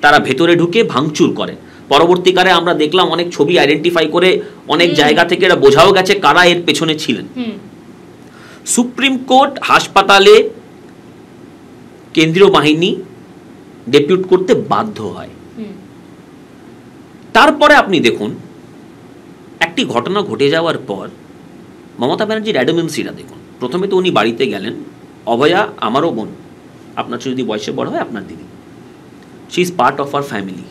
তারা ভেতরে ঢুকে ভাঙচুর করে। পরবর্তীকালে আমরা দেখলাম অনেক ছবি আইডেন্টিফাই করে অনেক জায়গা থেকে এটা বোঝাও গেছে কারা এর পেছনে ছিলেন। সুপ্রিম কোর্ট হাসপাতালে কেন্দ্রীয় বাহিনী ডেপুট করতে বাধ্য হয়। তারপরে আপনি দেখুন, একটি ঘটনা ঘটে যাওয়ার পর মমতা ব্যানার্জির অ্যাডোমেন্সিটা দেখুন। প্রথমে তো উনি বাড়িতে গেলেন, অভয়া আমারও বোন, আপনার চেয়ে যদি বয়সে বড় হয় আপনার দিদি, she is part of our family.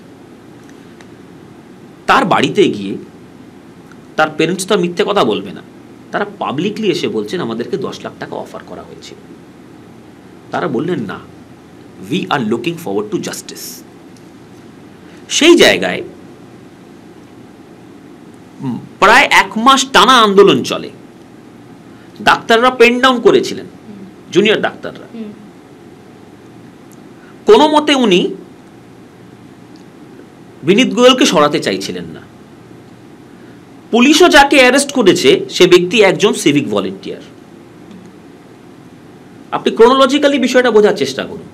তার বাড়িতে গিয়ে তার পেরেন্টস তো মিথ্যে কথা বলবে না, তারা পাবলিকলি এসে বলছেন আমাদেরকে 10 লাখ টাকা অফার করা হয়েছে। তারা বললেন না, we are looking forward to justice. সেই জায়গায় প্রায় 1 মাস টানা আন্দোলন চলে। ডাক্তাররা পেন ডাউন করেছিলেন, জুনিয়র ডাক্তাররা। কোনো মতে উনি বিনীত গোয়েলকে সরাতে চাইছিলেন না। পুলিশও যাকে অ্যারেস্ট করেছে সে ব্যক্তি একজন সিভিক ভলেন্টিয়ার। আপনি ক্রোনোলজিক্যালি বিষয়টা বোঝার চেষ্টা করুন।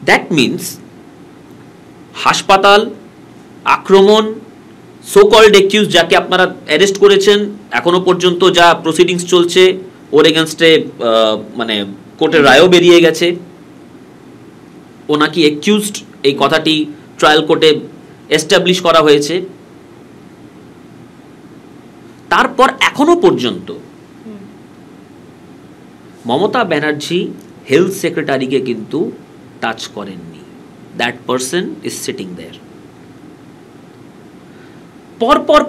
দ্যাট মিনস হাসপাতাল আক্রমণ, সো কল্ড একিউজ যাকে আপনারা অ্যারেস্ট করেছেন, এখনো পর্যন্ত যা প্রসিডিংস চলছে ওর এগেনস্টে মানে কোর্টের রায়ও বেরিয়ে গেছে, ও নাকি একিউজড, এই কথাটি ট্রায়াল কোর্টে এস্টাবলিশ করা হয়েছে। তারপর এখনো পর্যন্ত মমতা ব্যানার্জি হেলথ সেক্রেটারিকে কিন্তু টাচ করেননি। That person is sitting there.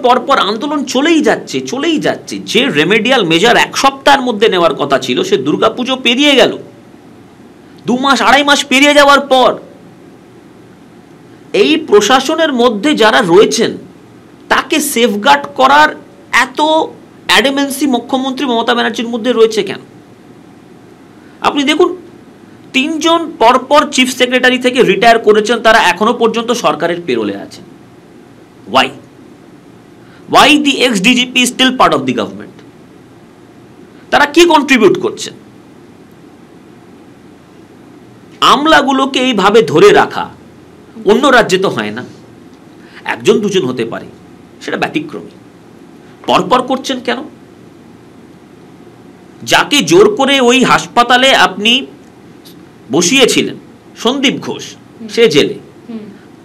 পরপর আন্দোলন চলেই যাচ্ছে। যে রেমেডিয়াল মেজার 1 সপ্তাহের মধ্যে নেওয়ার কথা ছিল, সে দুর্গাপুজো পেরিয়ে গেল। 2 মাস 2.5 মাস পেরিয়ে যাওয়ার পর এই প্রশাসনের মধ্যে যারা রয়েছেন তাকে সেফগার্ড করার এত অ্যাডামেন্সি মুখ্যমন্ত্রী মমতা ব্যানার্জির মধ্যে রয়েছে কেন? আপনি দেখুন, 3 জন পরপর চিফ সেক্রেটারি থেকে রিটায়ার করেছেন, তারা এখনো পর্যন্ত সরকারের পেরোলে আছেন। Why the ex-DGP is still part of the government? তারা কি কন্ট্রিবিউট করছেন? আমলাগুলোকে এইভাবে ধরে রাখা অন্য রাজ্যে তো হয় না, 1-2 হতে পারে, সেটা ব্যতিক্রমী। পরপর করছেন কেন? যাকে জোর করে ওই হাসপাতালে আপনি বসিয়েছিলেন, সন্দীপ ঘোষ, সে জেলে।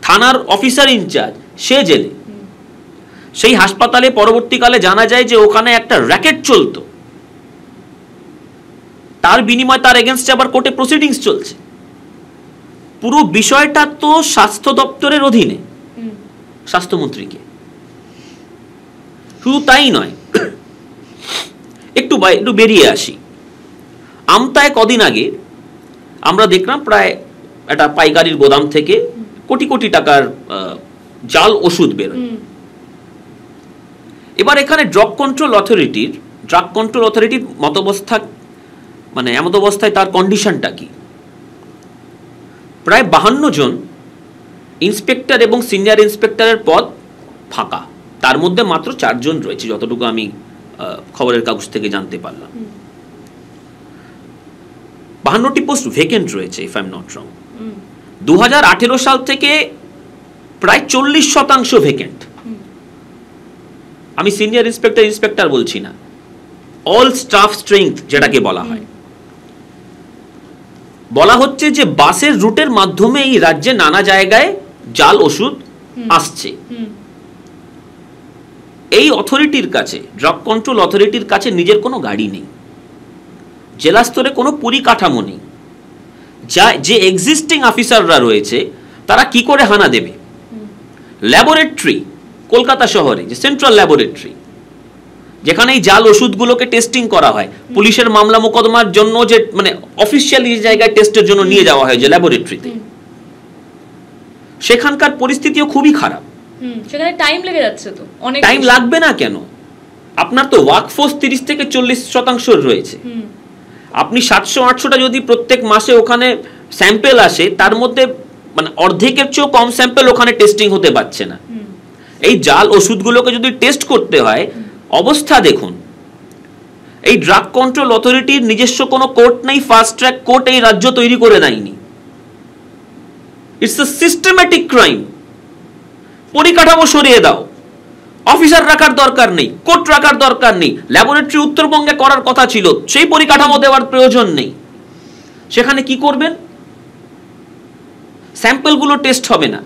থানার অফিসার ইনচার্জ, সে জেলে। সেই হাসপাতালে পরবর্তীকালে জানা যায় যে ওখানে একটা র্যাকেট চলতো, তার বিনিময়ে তার এগেনস্টে আবার কোর্টে প্রসিডিংস চলছে। পুরো বিষয়টা তো স্বাস্থ্য দপ্তরের অধীনে, স্বাস্থ্যমন্ত্রীকে। শুধু তাই নয়, একটু বেরিয়ে আসি। আমতায় কদিন আগে আমরা দেখলাম প্রায় একটা পাইকারির গোদাম থেকে কোটি কোটি টাকার জাল ওষুধ বেরোয়। এবার এখানে ড্রাগ কন্ট্রোল অথরিটির মতাবস্থা, মানে এমত অবস্থায় তার কন্ডিশনটা কি? প্রায় 52 জন ইন্সপেক্টর এবং সিনিয়র ইন্সপেক্টরের পদ ফাঁকা, তার মধ্যে মাত্র 4 জন রয়েছে, যতটুকু আমি খবরের কাগজ থেকে জানতে পারলাম। 52টি পোস্ট ভেকেন্ট রয়েছে, ইফ আই এম নট রং। 2018 সাল থেকে প্রায় 40% ভেকেন্ট। আমি সিনিয়র ইন্সপেক্টর বলছি না, অল স্টাফ স্ট্রেংথ যেটাকে বলা হয়। বলা হচ্ছে যে বাসের রুটের মাধ্যমে এই রাজ্যে নানা জায়গায় জাল ওষুধ আসছে। এই অথরিটির কাছে, ড্রাগ কন্ট্রোল অথরিটির কাছে নিজের কোনো গাড়ি নেই, জেলা স্তরে কোনো পরিকাঠামো নেই। যে এক্সিস্টিং অফিসাররা রয়েছে তারা কি করে হানা দেবে? ল্যাবরেটরি কলকাতা শহরে, যে সেন্ট্রাল ল্যাবরেটরি, যেখানে এই জাল ওষুধগুলোকে টেস্টিং করা হয়, পুলিশের মামলা মোকদ্দমার জন্য যে মানে অফিসিয়ালি জায়গায় টেস্টের জন্য নিয়ে যাওয়া হয় যে ল্যাবরেটরিতে, সেখানকার পরিস্থিতিও খুবই খারাপ। সেখানে টাইম লেগে যাচ্ছে। তো অনেক টাইম লাগবে না কেন? আপনার তো ওয়ার্কফোর্স 30 থেকে 40% রয়েছে। আপনি 700-800টা যদি প্রত্যেক মাসে ওখানে স্যাম্পেল আসে, তার মধ্যে মানে অর্ধেকের চেয়েও কম স্যাম্পেল ওখানে টেস্টিং হতে পারছে না। এই জাল ওষুধগুলোকে যদি টেস্ট করতে হয়, অবস্থা দেখুন। এই ড্রাগ কন্ট্রোল অথরিটির নিজস্ব কোনো কোর্ট নেই, ফাস্ট ট্র্যাক কোর্ট এই রাজ্য তৈরি করে দেয়নি। It's a systematic crime. পরিকাঠামো সরিয়ে দাও, অফিসার রাখার দরকার নেই, কোর্ট রাখার দরকার নেই। ল্যাবরেটরি উত্তরবঙ্গে করার কথা ছিল, সেই পরিকাঠামো দেওয়ার প্রয়োজন নেই। সেখানে কি করবেন? স্যাম্পলগুলো টেস্ট হবে না।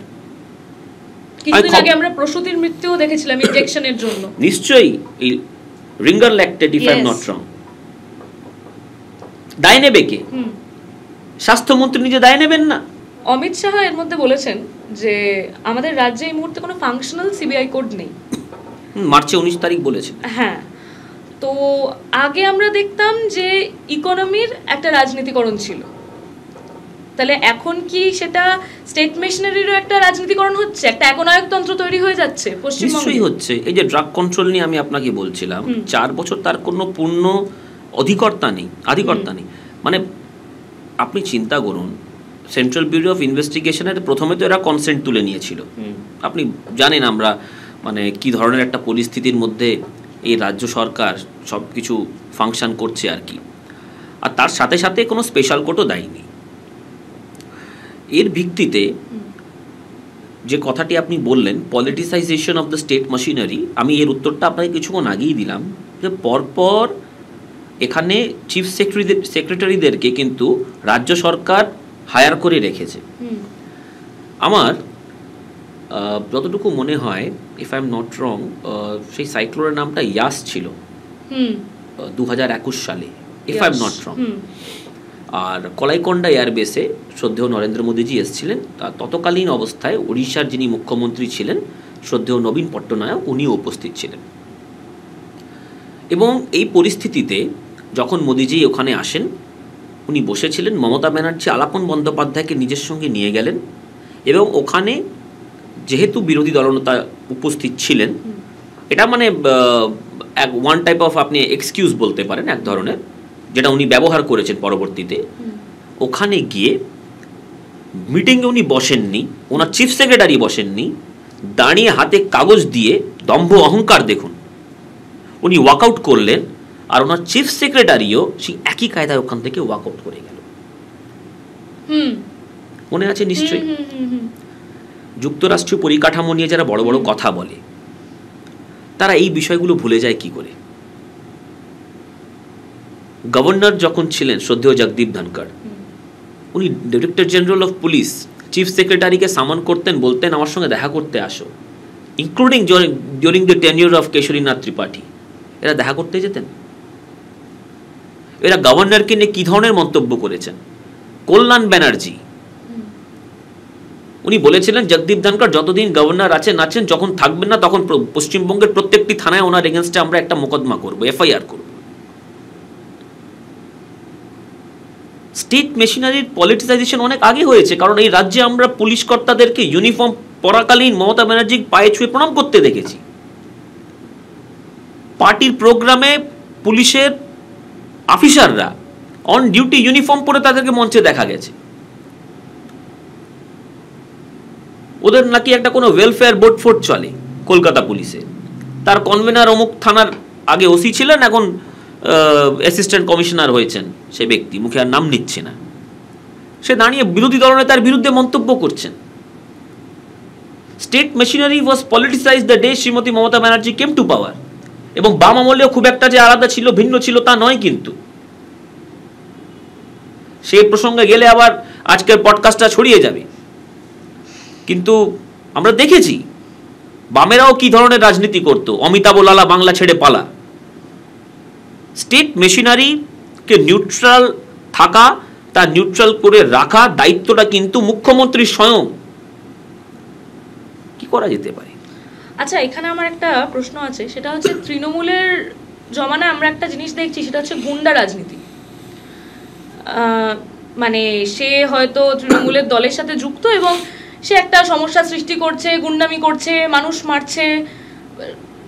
কিছুদিন আগে আমরা প্রসূতির মৃত্যুও দেখেছিলাম ইনজেকশনের জন্য। নিশ্চয়ই, এই ringer lactate, if I am not রং। দায় নেবে কে? স্বাস্থ্যমন্ত্রী নিজে দায় নেবেন না? অমিত শাহ এর মধ্যে বলেছেন যে আমাদের রাজ্যে এই মুহূর্তে কোনো ফাংশনাল সিবিআই কোড নেই। মার্চে 19 তারিখ বলেছেন। হ্যাঁ, তো আগে আমরা দেখতাম যে ইকোনমির একটা রাজনীতিকরণ ছিল, তাহলে এখন কি সেটা স্টেট মেশিনারিরও একটা রাজনীতিকরণ হচ্ছে? একটা একনায়কতন্ত্র তৈরি হয়ে যাচ্ছে পশ্চিমবঙ্গে? নিশ্চয়ই হচ্ছে। এই যে ড্রাগ কন্ট্রোল নিয়ে আমি আপনাকে বলছিলাম, 4 বছর তার কোনো পূর্ণ আধিকর্তা নেই। মানে আপনি চিন্তা করুন, সেন্ট্রাল ব্যুরো অফ ইনভেস্টিগেশনের প্রথমে তো এরা কনসেন্ট তুলে নিয়েছিল। আপনি জানেন আমরা মানে কি ধরনের একটা পরিস্থিতির মধ্যে এই রাজ্য সরকার সব কিছু ফাংশন করছে আর কি। আর তার সাথে সাথে কোনো স্পেশাল কোর্টও দেয়নি। এর ভিত্তিতে যে কথাটি আপনি বললেন, politicisation of the state machinery, আমি এর উত্তরটা আপনাকে কিছুক্ষণ আগেই দিলাম যে পরপর এখানে চিফ সেক্রেটারিদেরকে কিন্তু রাজ্য সরকার হায়ার করে রেখেছে। আমার যতটুকু মনে হয়, if I am not wrong, সেই সাইক্লোনের নামটা ইয়াস ছিল 2021 সালে, if I am not wrong. আর কলাইকন্ডা এয়ারবেসে শ্রদ্ধেয় নরেন্দ্র মোদীজি এসেছিলেন। তৎকালীন অবস্থায় উড়িষ্যার যিনি মুখ্যমন্ত্রী ছিলেন, শ্রদ্ধেয় নবীন পট্টনায়ক, উনিও উপস্থিত ছিলেন। এবং এই পরিস্থিতিতে যখন মোদীজি ওখানে আসেন, উনি বসেছিলেন, মমতা ব্যানার্জি আলাপন বন্দ্যোপাধ্যায়কে নিজের সঙ্গে নিয়ে গেলেন। এবং ওখানে যেহেতু বিরোধী দলনেতা উপস্থিত ছিলেন, এটা মানে ওয়ান টাইপ অফ আপনি এক্সকিউজ বলতে পারেন, এক ধরনের, যেটা উনি ব্যবহার করেছেন পরবর্তীতে। ওখানে গিয়ে মিটিংয়ে উনি বসেননি, ওনার চিফ সেক্রেটারি বসেননি, দাঁড়িয়ে হাতে কাগজ দিয়ে, দম্ভ অহংকার দেখুন, উনি ওয়াকআউট করলেন। আর ওনার চিফ সেক্রেটারিও সেই একই কায়দায় ওখান থেকে ওয়াকআউট করে গেল। মনে আছে নিশ্চয়ই? যুক্তরাষ্ট্রীয় পরিকাঠামো নিয়ে যারা বড় বড় কথা বলে, তারা এই বিষয়গুলো ভুলে যায় কি করে? গভর্নর যখন ছিলেন শ্রদ্ধেয় জগদীপ ধনকর, উনি director general of police chief সেক্রেটারিকে সামন করতেন, বলতেন আমার সঙ্গে দেখা করতে আসো, including during the tenure of Kesharinath Tripathi. এরা দেখা করতে যেতেন। এরা গভর্নরকে নিয়ে কি ধরনের মন্তব্য করেছেন? কল্যাণ ব্যানার্জি, উনি বলেছিলেন জগদীপ ধনকর যতদিন গভর্নর আছেন, যখন থাকবেন না তখন পশ্চিমবঙ্গের প্রত্যেকটি থানায় ওনার এগেনস্টে আমরা একটা মোকদ্দমা করব, এফআইআর করব। স্টেট মেশিনারির পলিটিসাইজেশন অনেক আগে হয়েছে, কারণ এই রাজ্যে আমরা পুলিশ কর্তাদেরকে ইউনিফর্ম পরাকালীন মমতা ব্যানার্জির পায়ে ছুঁয়ে প্রণাম করতে দেখেছি। পার্টির প্রোগ্রামে পুলিশের অফিসাররা অন ডিউটি ইউনিফর্ম পরে তাদেরকে মঞ্চে দেখা গেছে। ওদের নাকি একটা কোনো ওয়েলফেয়ার বোর্ড ফোর্ট চলে কলকাতা পুলিশে, তার কনভেনার অমুক থানার আগে ওসি ছিলেন, এখন অ্যাসিস্ট্যান্ট কমিশনার হয়েছেন সে ব্যক্তি, মুখে আর নাম নিচ্ছে না। সে দাঁড়িয়ে বিরোধী দলনেতার বিরুদ্ধে মন্তব্য করছেন। State machinery was politicized the day Shrimati Mamata Banerjee came to power. এবং বাম আমলেও খুব একটা যে আলাদা ছিল, ভিন্ন ছিল তা নয়, কিন্তু সেই প্রসঙ্গে গেলে আবার আজকের পডকাস্টটা ছড়িয়ে যাবে। কিন্তু আমরা দেখেছি বামেরাও কি ধরনের রাজনীতি করত, অমিতাভ লালা বাংলা ছেড়ে পালা। স্টেট মেশিনারিকে নিউট্রাল থাকা, তা নিউট্রাল করে রাখা দায়িত্বটা কিন্তু মুখ্যমন্ত্রী স্বয়ং। কি করা যেতে পারে? আচ্ছা, এখানে আমার একটা প্রশ্ন আছে, সেটা হচ্ছে তৃণমূলের জমানায় আমরা একটা জিনিস দেখছি, সেটা হচ্ছে গুন্ডা রাজনীতি। মানে সে হয়তো তৃণমূলের দলের সাথে যুক্ত এবং সে একটা সমস্যা সৃষ্টি করছে, গুন্ডামি করছে, মানুষ মারছে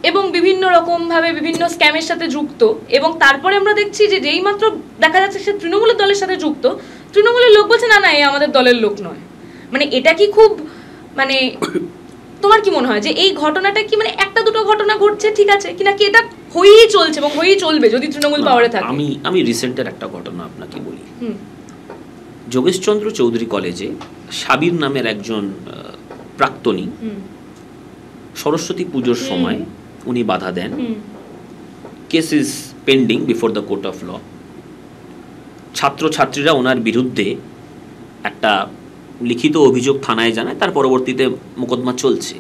এবং বিভিন্ন রকমভাবে বিভিন্ন স্ক্যামের সাথে যুক্ত। এবং তারপরে আমরা দেখছি যে যেই মাত্র দেখা যাচ্ছে সে তৃণমূলের দলের সাথে যুক্ত, তৃণমূলের লোক বলছে না না, এ আমাদের দলের লোক নয়। মানে এটা কি খুব, মানে তোমার কি মনে হয় যে এই ঘটনাটা কি মানে একটা দুটো ঘটনা ঘটছে ঠিক আছে, কি নাকি এটা হয়েই চলছে এবং হয়েই চলবে যদি তৃণমূল পাওয়ারে থাকে? আমি রিসেন্টের একটা ঘটনা আপনাকে বলি। যোগেশচন্দ্র চৌধুরী কলেজে সাবির নামের একজন প্রাক্তনী সরস্বতী পুজোর সময় উনি বাধা দেন। Case is pending before the court of law. ছাত্রছাত্রীরা ওনার বিরুদ্ধে একটা লিখিত অভিযোগ থানায় জানায়, তার পরবর্তীতে মোকদ্দমা চলছে।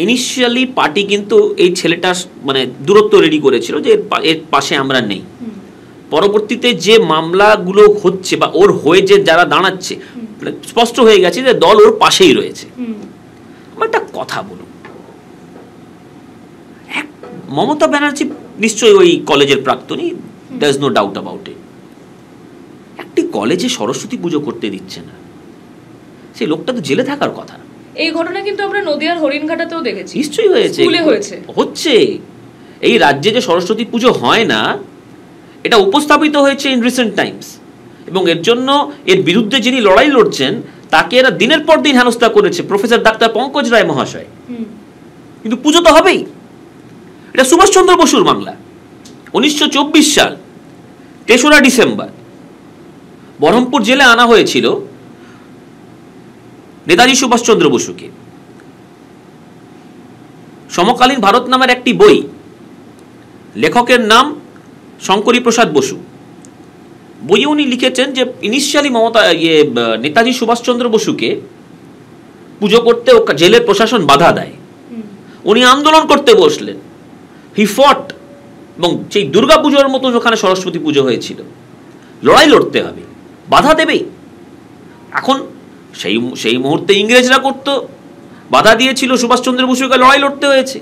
ইনিশিয়ালি পার্টি কিন্তু এই ছেলেটার মানে দূরত্ব রেডি করেছিল যে এর পাশে আমরা নেই। পরবর্তীতে যে মামলাগুলো হচ্ছে বা ওর হয়ে যে যারা দাঁড়াচ্ছে, স্পষ্ট হয়ে গেছে যে দল ওর পাশেই রয়েছে। আমার একটা কথা বলুন, মমতা ব্যানার্জি নিশ্চয়ই ওই কলেজের প্রাক্তনী, there is no doubt about it. একটি কলেজে সরস্বতী পুজো করতে দিচ্ছে না, সেই লোকটা তো জেলে থাকার কথা। এই ঘটনা কিন্তু আমরা নদিয়ার হরিণঘাটাতেও দেখেছি। নিশ্চয়ই হয়েছে, হচ্ছে। এই রাজ্যে যে সরস্বতী পুজো হয় না, এটা উপস্থাপিত হয়েছে ইন রিসেন্ট টাইমস, এবং এর জন্য এর বিরুদ্ধে যিনি লড়াই লড়ছেন তাকে এরা দিনের পর দিন হেনস্থা করেছে, প্রফেসর ডাক্তার পঙ্কজ রায় মহাশয়। কিন্তু পুজো তো হবেই। এটা সুভাষচন্দ্র বসুর বাংলা। 1924 সাল 3রা ডিসেম্বর বহরমপুর জেলে আনা হয়েছিল নেতাজি সুভাষচন্দ্র বসুকে। সমকালীন ভারত নামের একটি বই, লেখকের নাম শঙ্করী প্রসাদ বসু। বইয়ে উনি লিখেছেন যে ইনিশিয়ালি নেতাজি সুভাষচন্দ্র বসুকে পুজো করতে জেলের প্রশাসন বাধা দেয়। উনি আন্দোলন করতে বসলেন, হি ফট, এবং সেই দুর্গা পুজোর মতো ওখানে সরস্বতী পুজো হয়েছিল। লড়াই লড়তে হবে, বাধা দেবেই। এখন সেই মুহূর্তে ইংরেজরা করতো, বাধা দিয়েছিল, সুভাষচন্দ্র বসুকে লড়াই লড়তে হয়েছে।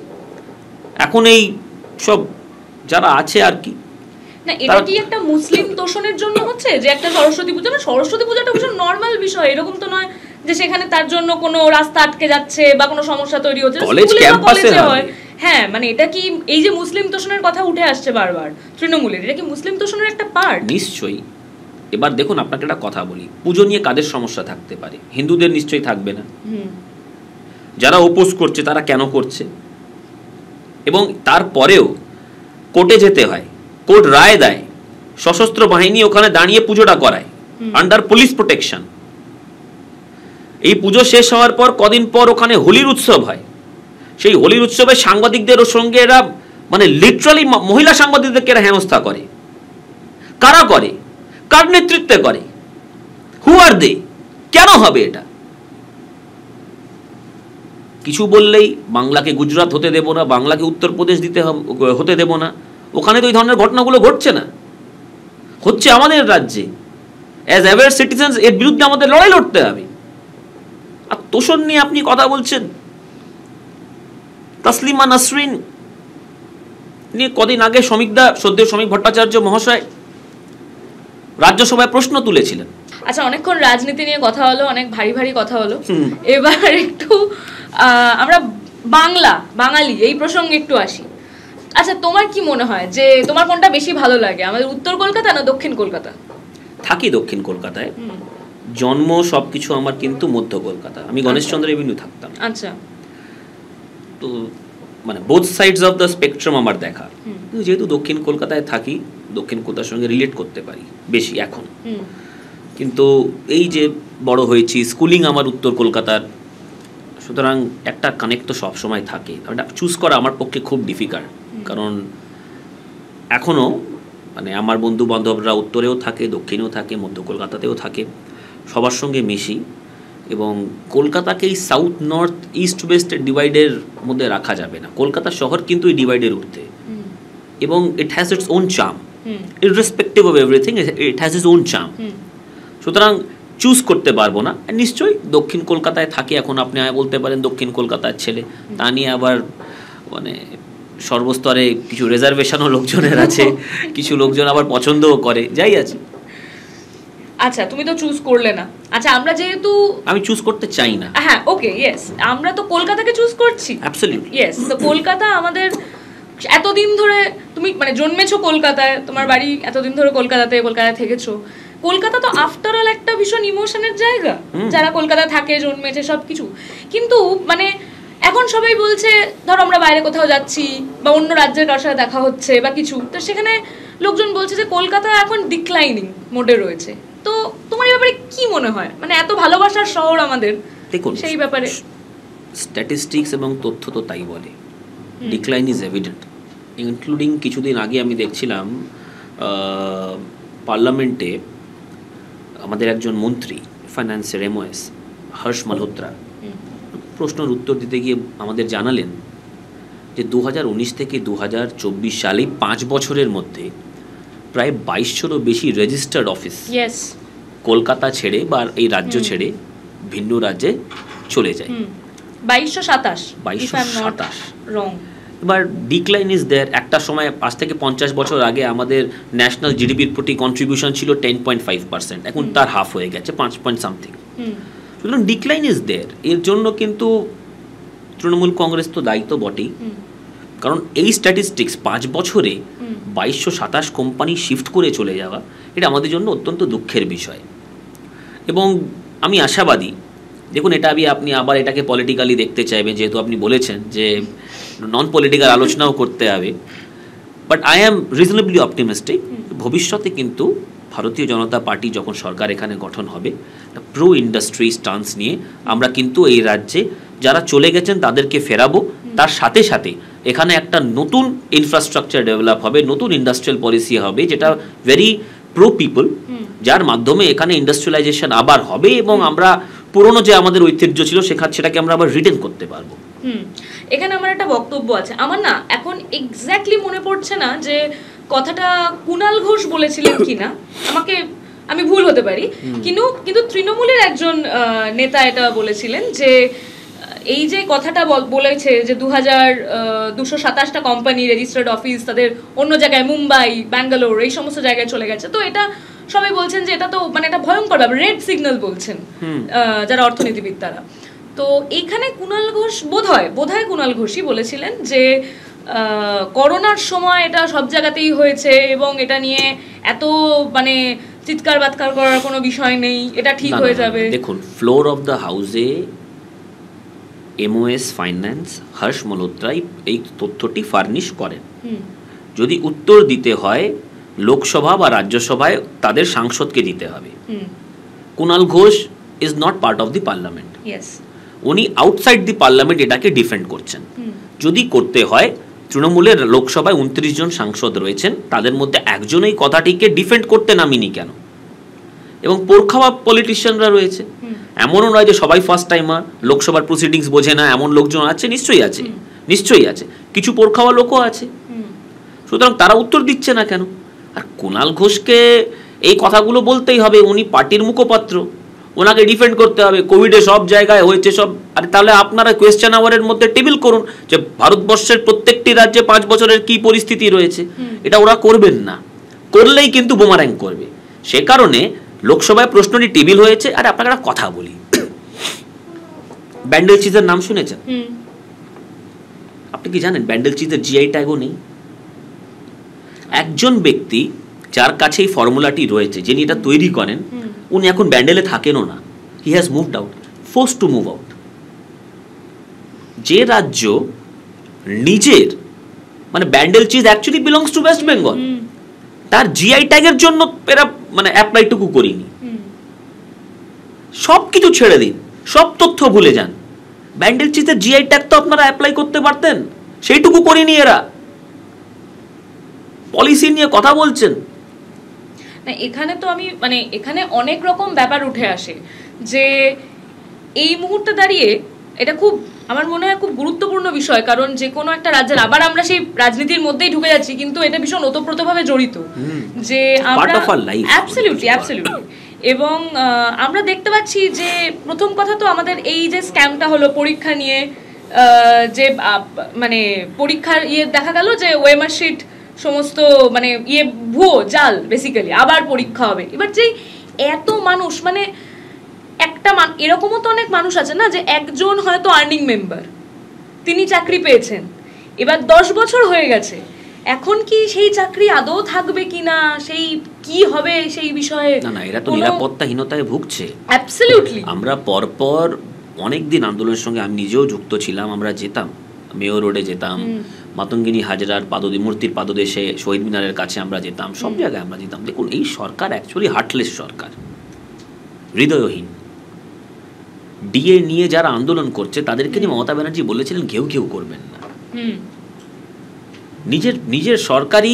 এখন এই সব যারা আছে আর কি, না এটা কি একটা মুসলিম তোষণের জন্য হচ্ছে যে একটা সরস্বতী পুজো, না সরস্বতী পুজোটা ভীষণ নর্মাল বিষয়, এরকম তো নয় যে সেখানে তার জন্য কোনো রাস্তা আটকে যাচ্ছে বা কোনো সমস্যা তৈরি হচ্ছে, কলেজে হয়। হ্যাঁ, মানে এটা কি এই যে মুসলিম তোষণের কথা উঠে আসছে বারবার তৃণমূলের, এটা কি মুসলিম তোষণের একটা পার্ট? নিশ্চয়ই। এবার দেখুন, আপনাকে একটা কথা বলি, পুজো নিয়ে কাদের সমস্যা থাকতে পারে? হিন্দুদের নিশ্চয়ই থাকবে না। যারা ওপোজ করছে তারা কেন করছে? এবং তারপরেও কোর্টে যেতে হয়, কোর্ট রায় দেয়, সশস্ত্র বাহিনী ওখানে দাঁড়িয়ে পুজোটা করায় আন্ডার পুলিশ প্রোটেকশন। এই পুজো শেষ হওয়ার পর কদিন পর ওখানে হোলির উৎসব হয়। সেই হোলির উৎসবে সাংবাদিকদের সঙ্গে এরা মানে লিটারালি মহিলা সাংবাদিকদেরকে এরা হেনস্থা করে। কারা করে? কার নেতৃত্বে করে? হু আর দে? কেন হবে এটা? কিছু বললেই বাংলাকে গুজরাট হতে দেব না, বাংলাকে উত্তরপ্রদেশ হতে দেব না। ওখানে তো এই ধরনের ঘটনাগুলো ঘটছে না, হচ্ছে আমাদের রাজ্যে। অ্যাজ অ্যাওয়ার সিটিজেন্স এর বিরুদ্ধে আমাদের লড়াই লড়তে হবে। আর তোষণ নিয়ে আপনি কথা বলছেন, তাসলিমা নাসরিন নিয়ে কদিন আগে সদ্য শ্রমিক ভট্টাচার্য মহাশয় রাজ্যসভায় প্রশ্ন তুলেছিলেন। আচ্ছা, অনেকক্ষণ রাজনীতি নিয়ে কথা হলো, অনেক ভারী ভারী কথা হলো। এবার একটু আমরা বাঙালি এই প্রসঙ্গে একটু আসি। আচ্ছা, তোমার কি মনে হয় যে তোমার কোনটা বেশি ভালো লাগে, আমাদের উত্তর কলকাতা না দক্ষিণ কলকাতা? থাকি দক্ষিণ কলকাতায়, জন্ম সবকিছু আমার কিন্তু মধ্য কলকাতা। আমি গণেশচন্দ্র এভিনিউ থাকতাম। আচ্ছা, তো মানে both sides of the spectrum আমার দেখা। যেহেতু দক্ষিণ কলকাতায় থাকি, দক্ষিণ কলকাতার সঙ্গে রিলেট করতে পারি বেশি এখন। কিন্তু এই যে বড় হয়েছি, স্কুলিং আমার উত্তর কলকাতার, সুতরাং একটা কানেক্ট তো সবসময় থাকে। ওটা চুজ করা আমার পক্ষে খুব ডিফিকাল্ট, কারণ এখনও মানে আমার বন্ধু বান্ধবরা উত্তরেও থাকে, দক্ষিণেও থাকে, মধ্য কলকাতাতেও থাকে, সবার সঙ্গে মিশি। এবং কলকাতাকে এই সাউথ নর্থ ইস্ট ওয়েস্ট ডিভাইডের মধ্যে রাখা যাবে না। কলকাতা শহর কিন্তু এই ডিভাইডের ঊর্ধ্বে, এবং it has its own charm, irrespective of everything, it has its own charm. সুতরাং চুজ করতে পারবো না। নিশ্চয়ই দক্ষিণ কলকাতায় থাকি এখন, আপনি বলতে পারেন দক্ষিণ কলকাতার ছেলে, তা নিয়ে আবার মানে সর্বস্তরে কিছু রিজার্ভেশনও লোকজনের আছে, কিছু লোকজন আবার পছন্দও করে, যাই আছে। আচ্ছা, তুমি তো চুজ করলে না। আচ্ছা, আমরা যেহেতু আমি চুজ করতে চাই না। হ্যাঁ, ওকে, ইয়েস, আমরা তো কলকাতাকে চুজ করছি। Absolutely yes. তো কলকাতা আমাদের এতদিন ধরে, তুমি মানে জন্মেছো কলকাতায়, তোমার বাড়ি এতদিন ধরে কলকাতায় থেকেছো। কলকাতা তো আফটার অল একটা ভীষণ ইমোশনের জায়গা, যারা কলকাতায় থাকে, জন্মেছে, সবকিছু। কিন্তু মানে এখন সবাই বলছে, ধরো আমরা বাইরে কোথাও যাচ্ছি বা অন্য রাজ্যের কারোর সাথে দেখা হচ্ছে বা কিছু, তো সেখানে লোকজন বলছে যে কলকাতা এখন ডিক্লাইনিং মোডে রয়েছে। তো তোমার এই ব্যাপারে কি মনে হয়? মানে এত ভালোবাসার শহর আমাদের, দেখুন সেই ব্যাপারে স্ট্যাটিস্টিক্স এবং তথ্য তো তাই বলে, ডিক্লাইন ইজ এভিডেন্ট। ইনক্লুডিং কিছুদিন আগে আমি দেখছিলাম পার্লামেন্টে আমাদের একজন মন্ত্রী ফাইন্যান্সের MOS হর্ষ মালহোত্রা প্রশ্নের উত্তর দিতে গিয়ে আমাদের জানালেন যে 2019 থেকে 2024 সালে 5 বছরের মধ্যে প্রায় 2200-রও বেশি রেজিস্টার্ড অফিস কলকাতা ছেড়ে বা এই রাজ্য ছেড়ে ভিন্ন রাজ্যে চলে যায়। 2227 রং। এবার ডিক্লাইন ইজ দেয়ার। একটা সময় 5 থেকে 50 বছর আগে আমাদের ন্যাশনাল জিডিপির প্রতি কন্ট্রিবিউশন ছিল 10.5%, এখন তার হাফ হয়ে গেছে 5 পয়েন্ট সামথিং। সুতরাং ডিক্লাইন ইজ দেয়ার। এর জন্য কিন্তু তৃণমূল কংগ্রেস তো দায়িত্ব বটেই, কারণ এই স্ট্যাটিস্টিক্স 5 বছরে 2227 কোম্পানি শিফট করে চলে যাওয়া, এটা আমাদের জন্য অত্যন্ত দুঃখের বিষয়। এবং আমি আশাবাদী, দেখুন এটা আপনি আবার এটাকে পলিটিক্যালি দেখতে চাইবেন, যেহেতু আপনি বলেছেন যে নন পলিটিক্যাল আলোচনাও করতে হবে, but I am reasonably optimistic. ভবিষ্যতে কিন্তু ভারতীয় জনতা পার্টি যখন সরকার এখানে গঠন হবে, প্রো ইন্ডাস্ট্রি স্টান্স নিয়ে আমরা কিন্তু এই রাজ্যে যারা চলে গেছেন তাদেরকে ফেরাবো, তার সাথে সাথে এখানে একটা নতুন ইনফ্রাস্ট্রাকচার ডেভেলপ হবে, নতুন ইন্ডাস্ট্রিয়াল পলিসি হবে যেটা ভেরি প্রো পিপল, যার মাধ্যমে এখানে ইন্ডাস্ট্রিয়ালাইজেশন আবার হবে এবং আমরা পুরনো যে আমাদের ঐতিহ্য ছিল সেটাকে আমরা আবার রিটেন করতে পারবো। এখানে আমার একটা বক্তব্য আছে। আমার না এখন এক্স্যাক্টলি মনে পড়ছে না যে কথাটা কুণাল ঘোষ বলেছিলেন কিনা, আমি ভুল হতে পারি, কিন্তু তৃণমূলের একজন নেতা এটা বলেছিলেন যে এই যে কথাটা বলেছে যে 2227টা কোম্পানি রেজিস্টার্ড অফিস তাদের অন্য জায়গায়, মুম্বাই, ব্যাঙ্গালোর, এই সমস্ত জায়গায় চলে গেছে। তো এটা সবাই বলছেন যে এটা তো মানে একটা ভয়ঙ্কর ব্যাপার, রেড সিগন্যাল বলছেন যারা অর্থনীতিবিদ তারা। তো এইখানে কুণাল ঘোষ বোধহয় কুণাল ঘোষই বলেছিলেন যে করোনার সময় এটা সব জায়গাতেই হয়েছে এবং এটা নিয়ে এত মানে চিৎকার বাৎকার করার কোনো বিষয় নেই, এটা ঠিক হয়ে যাবে। দেখুন, ফ্লোর অফ দ্য হাউসে MOS ফাইন্যান্স হর্ষ মালহোত্রাই এই তথ্যটি ফার্নিশ করেন। যদি উত্তর দিতে হয় লোকসভা বা রাজ্যসভায় তাদের সাংসদকে দিতে হবে। Kunal Ghosh is not part of the parliament, উনি আউটসাইড দি পার্লামেন্ট এটাকে ডিফেন্ড করছেন। যদি করতে হয়, তৃণমূলের লোকসভায় 29 জন সাংসদ রয়েছেন, তাদের মধ্যে একজন এই কথাটিকে ডিফেন্ড করতে নামিনি কেন? এবং পোরখাওয়া পলিটিশিয়ানরা রয়েছে, এমনও নয় যে সবাই ফার্স্ট টাইমার, লোকসভার প্রসিডিংস বোঝে না এমন লোকজন আছে, নিশ্চয়ই আছে, কিছু পোরখাওয়া লোকও আছে। সুতরাং তারা উত্তর দিচ্ছে না কেন? আর কুণাল ঘোষকে এই কথাগুলো বলতেই হবে, উনি পার্টির মুখপাত্র, ওনাকে ডিফেন্ড করতে হবে। কোভিডে সব জায়গায় হয়েছে সব, আরে তাহলে আপনারা কোয়েশ্চেন আওয়ারের মধ্যে টেবিল করুন যে ভারতবর্ষের প্রত্যেকটি রাজ্যে 5 বছরের কি পরিস্থিতি রয়েছে। এটা ওরা করবেন না, করলেই কিন্তু বুমার্যাং করবে। সে কারণে লোকসভায় প্রশ্নটি টেবিল হয়েছে। আর আপনাকে একটা কথা বলি, ব্যান্ডেল চিজের নাম শুনেছেন? আপনি কি জানেন ব্যান্ডেল চিজের GI ট্যাগও নেই? একজন ব্যক্তি যার কাছে এই ফর্মুলাটি রয়েছে, যিনি এটা তৈরি করেন, উনি এখন ব্যান্ডেলে থাকেনও না। He has moved out, forced to move out. যে রাজ্য নিজের মানে Bandel cheese actually belongs to West Bengal, তার GI ট্যাগের জন্য এরা মানে অ্যাপ্লাইটুকু করিনি। সব কিছু ছেড়ে দিন, সব তথ্য ভুলে যান। ব্যান্ডেল চিজের জিআই ট্যাগ তো আপনারা অ্যাপ্লাই করতে পারতেন, সেইটুকু করেনি এরা। পলিসি নিয়ে কথা বলছেন। না, এখানে তো আমি মানে এখানে অনেক রকম ব্যাপার উঠে আসে যে এই মুহূর্তে দাঁড়িয়ে এটা খুব আমার মনে হয় খুব গুরুত্বপূর্ণ বিষয়, কারণ যে কোনো একটা রাজ্যের, আবার আমরা সেই রাজনীতির মধ্যেই ঢুকে যাচ্ছি, কিন্তু এটা ভীষণ ওতপ্রোতভাবে জড়িত যে আমরা অ্যাবসলিউটলি এবং আমরা দেখতে পাচ্ছি যে প্রথম কথা তো আমাদের এই যে স্ক্যামটা হলো পরীক্ষা নিয়ে, যে মানে পরীক্ষার দেখা গেল যে ওয়েমার শিট সমস্ত মানে ভুয়ো জাল, বেসিক্যালি আবার পরীক্ষা হবে। এবার যেই এত মানুষ, মানে একটা এরকমও তো অনেক মানুষ আছে না যে একজন হয়তো আর্নিং মেম্বার, তিনি চাকরি পেয়েছেন, এবার 10 বছর হয়ে গেছে, এখন কি সেই চাকরি আদৌ থাকবে কিনা, সেই কি হবে সেই বিষয়ে না, এরা তো নিরাপত্তাহীনতায় ভুগছে। অ্যাবসলিউটলি। আমরা পরপর অনেকদিন আন্দোলনের সঙ্গে আমি নিজেও যুক্ত ছিলাম, আমরা যেতাম মেয়র রোডে যেতাম, মাতঙ্গিনী হাজরার মূর্তির পাদদেশে শহীদ মিনারের কাছে আমরা যেতাম, সব জায়গায় আমরা যেতাম। দেখুন, এই সরকার অ্যাকচুয়ালি হার্টলেস সরকার, হৃদয়হীন। ডিএ নিয়ে যারা আন্দোলন করছে তাদেরকে নিয়ে মমতা ব্যানার্জি বলেছিলেন ঘেউ ঘেউ করবেন না। নিজের সরকারি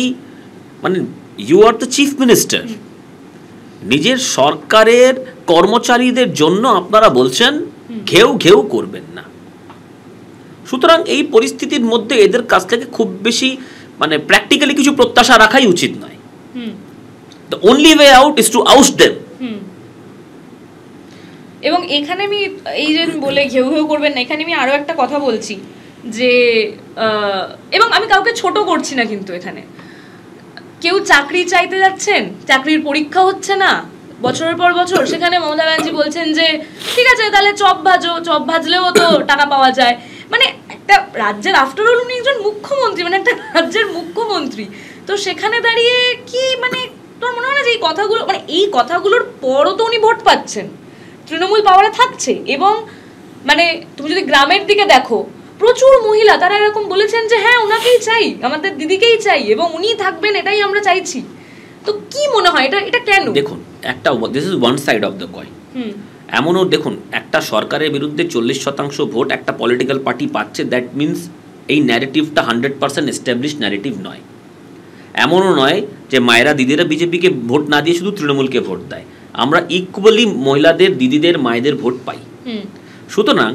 মানে you are the chief minister, নিজের সরকারের কর্মচারীদের জন্য আপনারা বলছেন ঘেউ ঘেউ করবেন না। সুতরাং এই পরিস্থিতির মধ্যে এদের কাছ থেকে খুব বেশি মানে প্র্যাকটিক্যালি কিছু প্রত্যাশা রাখাই উচিত নয়। The only way out is to out them. এবং এখানে আমি এই যে বলে ঘেউ ঘেউ করবেন না, এখানে আমি আরো একটা কথা বলছি যে এবং আমি কাউকে ছোট করছি না, কিন্তু এখানে কেউ চাকরি চাইতে যাচ্ছেন, চাকরির পরীক্ষা হচ্ছে না বছরের পর বছর, সেখানে মমতা ব্যানার্জি বলছেন যে ঠিক আছে তাহলে চপ ভাজো, চপ ভাজলেও তো টাকা পাওয়া যায়। মানে একটা রাজ্যের, আফটার অল উনি একজন মুখ্যমন্ত্রী, মানে একটা রাজ্যের মুখ্যমন্ত্রী, তো সেখানে দাঁড়িয়ে কি মানে তোর মনে হয় না যে এই কথাগুলো, মানে এই কথাগুলোর পরও তো উনি ভোট পাচ্ছেন, তৃণমূল পাওয়ারে থাকছে, এবং মানে তুমি যদি গ্রামের দিকে দেখো প্রচুর মহিলা তারা এরকম বলেছেন যে হ্যাঁ ওনাকেই চাই, আমাদের দিদিকেই চাই এবং উনি থাকবেন, এটাই আমরা চাইছি। তো কি মনে হয় এটা কেন? দেখুন, একটা this is one side of the coin. এমনও দেখুন, একটা সরকারের বিরুদ্ধে 40% ভোট একটা পলিটিক্যাল পার্টি পাচ্ছে, দ্যাট মিনস এই ন্যারেটিভটা 100% এস্টাবলিশড ন্যারেটিভ নয়। এমনও নয় যে মায়েরা দিদিরা বিজেপিকে ভোট না দিয়ে শুধু তৃণমূলকে ভোট দেয়, আমরা ইকুয়ালি মহিলাদের, দিদিদের, মায়েদের ভোট পাই। সুতরাং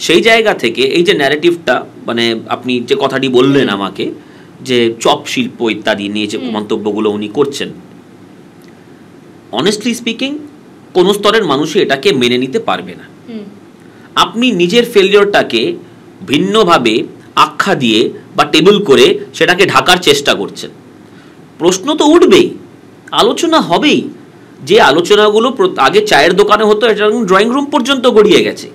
সেই জায়গা থেকে এই যে ন্যারেটিভটা, মানে আপনি যে কথাটি বললেন আমাকে যে চপ শিল্প ইত্যাদি নিয়ে যে মন্তব্যগুলো উনি করছেন, অনেস্টলি স্পিকিং কোন স্তরের মানুষই এটাকে মেনে নিতে পারবে না। আপনি নিজের ফেলিওরটাকে ভিন্নভাবে আখ্যা দিয়ে বা টেবিল করে সেটাকে ঢাকার চেষ্টা করছেন। প্রশ্ন তো উঠবেই, আলোচনা হবেই। যে আলোচনাগুলো আগে চায়ের দোকানে হতো, এটা ড্রয়িং রুম পর্যন্ত গড়িয়ে গেছে।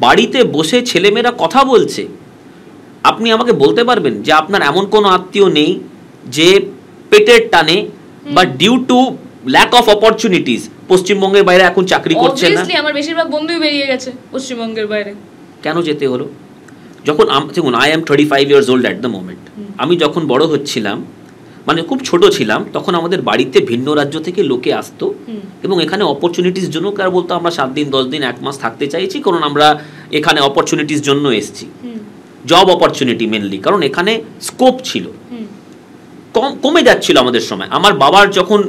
বাড়িতে বসে ছেলেমেয়েরা কথা বলছে। আপনি আমাকে বলতে পারবেন যে আপনার এমন কোনো আত্মীয় নেই যে পেটের টানে বা due to lack of opportunities পশ্চিমবঙ্গের বাইরে এখন চাকরি করছে না? অবভিয়াসলি আমার বেশিরভাগ বন্ধুই বেরিয়ে গেছে পশ্চিমবঙ্গের বাইরে। কেন যেতে হলো? যখন দেখুন, I am 35 years old at the moment. আমি যখন বড় হচ্ছিলাম, মানে খুব ছোট ছিলাম, তখন আমাদের বাড়িতে ভিন্ন রাজ্য থেকে লোকে আসতো এবং এখানে অপরচুনিটিস জন্য কার বলতো আমরা 7 দিন 10 দিন 1 মাস থাকতে চাইছি, কারণ আমরা এখানে অপরচুনিটিস জন্য এসেছি, জব অপরচুনিটি মেনলি, কারণ এখানে স্কোপ ছিল। কমে যাচ্ছিল আমাদের সময়। আমার বাবার যখন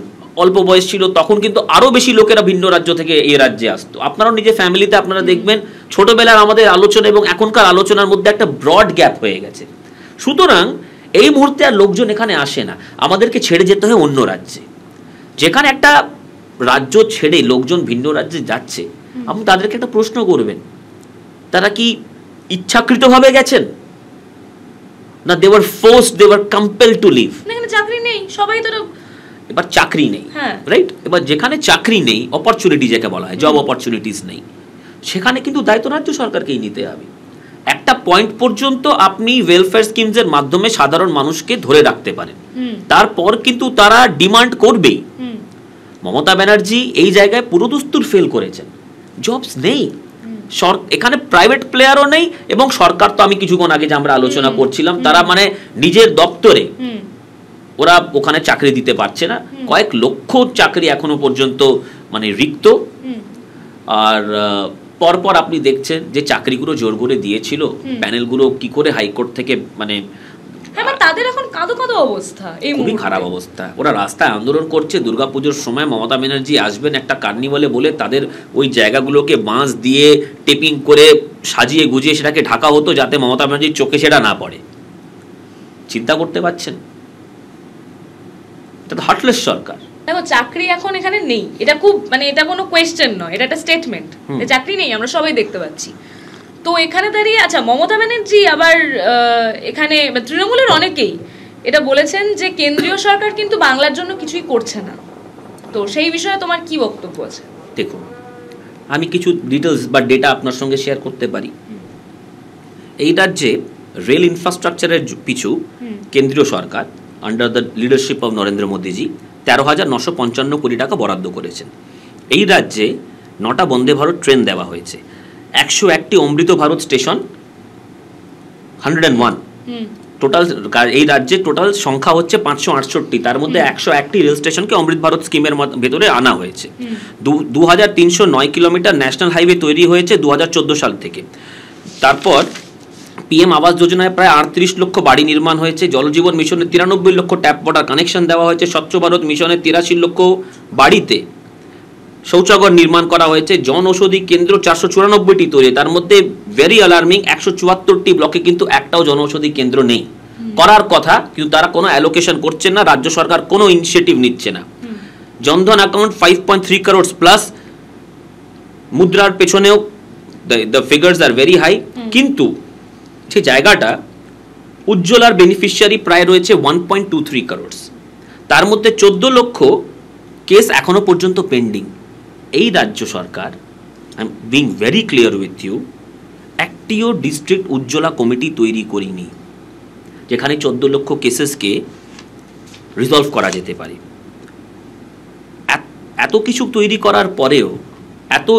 অল্প বয়স ছিল তখন কিন্তু আরো বেশি লোকেরা ভিন্ন রাজ্য থেকে এই রাজ্যে আসতো। আপনারাও নিজের ফ্যামিলিতে আপনারা দেখবেন ছোটবেলার আমাদের আলোচনা এবং এখনকার আলোচনার মধ্যে একটা ব্রড গ্যাপ হয়ে গেছে। সুতরাং এই মুহূর্তে আর লোকজন এখানে আসে না, আমাদেরকে ছেড়ে যেতে হয় অন্য রাজ্যে। যেখানে একটা রাজ্য ছেড়ে লোকজন ভিন্ন রাজ্যে যাচ্ছে, আপনি তাদেরকে একটা প্রশ্ন করবেন, তারা কি ইচ্ছাকৃতভাবে গেছেন না they were forced, they were compelled to leave? এখানে চাকরি নেই, সবাই তো এবার চাকরি নেই, রাইট? এবার যেখানে চাকরি নেই, অপরচুনিটি যাকে বলা হয়, জব অপরচুনিটিস নেই, সেখানে কিন্তু দায়িত্ব রাজ্য সরকারকেই নিতে হবে। একটা পয়েন্ট পর্যন্ত আপনি ওয়েলফেয়ার স্কিমস এর মাধ্যমে সাধারণ মানুষকে ধরে রাখতে পারেন, তারপর কিন্তু তারা ডিমান্ড করবেই। মমতা ব্যানার্জি এই জায়গায় পুরোদস্তুর ফেল করেছেন। জবস নেই, এখানে প্রাইভেট প্লেয়ারও নেই, এবং সরকার তো আমি কিছুক্ষণ আগে যে আমরা আলোচনা করছিলাম, তারা মানে নিজের দপ্তরে ওরা ওখানে চাকরি দিতে পারছে না। কয়েক লক্ষ চাকরি এখনো পর্যন্ত মানে রিক্ত। আর পরপর আপনি দেখছেন যে চাকরিগুলো জোর করে দিয়েছিল, প্যানেলগুলো কি করে হাইকোর্ট থেকে মানে তাদের এখন কাঁদো কাঁদো অবস্থা, খুবই খারাপ অবস্থা। ওরা রাস্তায় আন্দোলন করছে, দুর্গাপুজোর সময় মমতা ব্যানার্জি আসবেন একটা কার্নিভালে বলে তাদের ওই জায়গাগুলোকে বাঁশ দিয়ে টেপিং করে সাজিয়ে গুজিয়ে সেটাকে ঢাকা হতো যাতে মমতা ব্যানার্জির চোখে সেটা না পড়ে। চিন্তা করতে পারছেন? এটা তো হার্টলেস সরকার। দেখো চাকরি এখন এখানে নেই, এটা খুব মানে এটা কোনো কোয়েশ্চেন নয়, এটা একটা স্টেটমেন্ট, চাকরি নেই আমরা সবাই দেখতে পাচ্ছি। তো এখানে দাঁড়িয়ে আচ্ছা মমতা ব্যানার্জি আবার এখানে তৃণমূলের অনেকেই এটা বলেছেন যে কেন্দ্রীয় সরকার কিন্তু বাংলার জন্য কিছুই করছে না, তো সেই বিষয়ে তোমার কি বক্তব্য আছে? দেখুন, আমি কিছু ডিটেলস বা ডেটা আপনার সঙ্গে শেয়ার করতে পারি। এই রাজ্যে রেল ইনফ্রাস্ট্রাকচারের পিছু কেন্দ্রীয় সরকার under the leadership of Narendra Modiji 13,955 কোটি টাকা বরাদ্দ করেছেন। এই রাজ্যে 9টা বন্দে ভারত ট্রেন দেওয়া হয়েছে, 101টি অমৃত ভারত স্টেশন, 101 টোটাল। এই রাজ্যে টোটাল সংখ্যা হচ্ছে 568, তার মধ্যে 101টি রেল স্টেশনকে অমৃত ভারত স্কিমের ভেতরে আনা হয়েছে। 2309 কিলোমিটার ন্যাশনাল হাইওয়ে তৈরি হয়েছে 2014 সাল থেকে। তারপর পিএম আবাস যোজনায় প্রায় 38 লক্ষ বাড়ি নির্মাণ হয়েছে, জলজীবন মিশনে 93 লক্ষ ট্যাপ ওয়াটার কানেকশন দেওয়া হয়েছে, স্বচ্ছ ভারত মিশনে 83 লক্ষ বাড়িতে শৌচাগার নির্মাণ করা হয়েছে, জন ঔষধি কেন্দ্র 494টি তৈরি, তার মধ্যে ভেরি অ্যালার্মিং 174টি ব্লকে কিন্তু একটাও জন ঔষধি কেন্দ্র নেই। করার কথা কিন্তু তারা কোনো অ্যালোকেশন করছেন না, রাজ্য সরকার কোনো ইনিশিয়েটিভ নিচ্ছে না। জনধন অ্যাকাউন্ট 5.3 crores প্লাস, মুদ্রার পেছনেও the figures are very high, কিন্তু সেই জায়গাটা উজ্জ্বলার বেনিফিশিয়ারি প্রায় রয়েছে 1.23 crores, তার মধ্যে 14 লক্ষ কেস এখনো পর্যন্ত পেন্ডিং। এই রাজ্য সরকার, I am being very clear with you, একটিও ডিস্ট্রিক্ট উজ্জ্বলা কমিটি তৈরি করিনি যেখানে 14 লক্ষ কেসেসকে রিজলভ করা যেতে পারে। এত কিছু তৈরি করার পরেও এত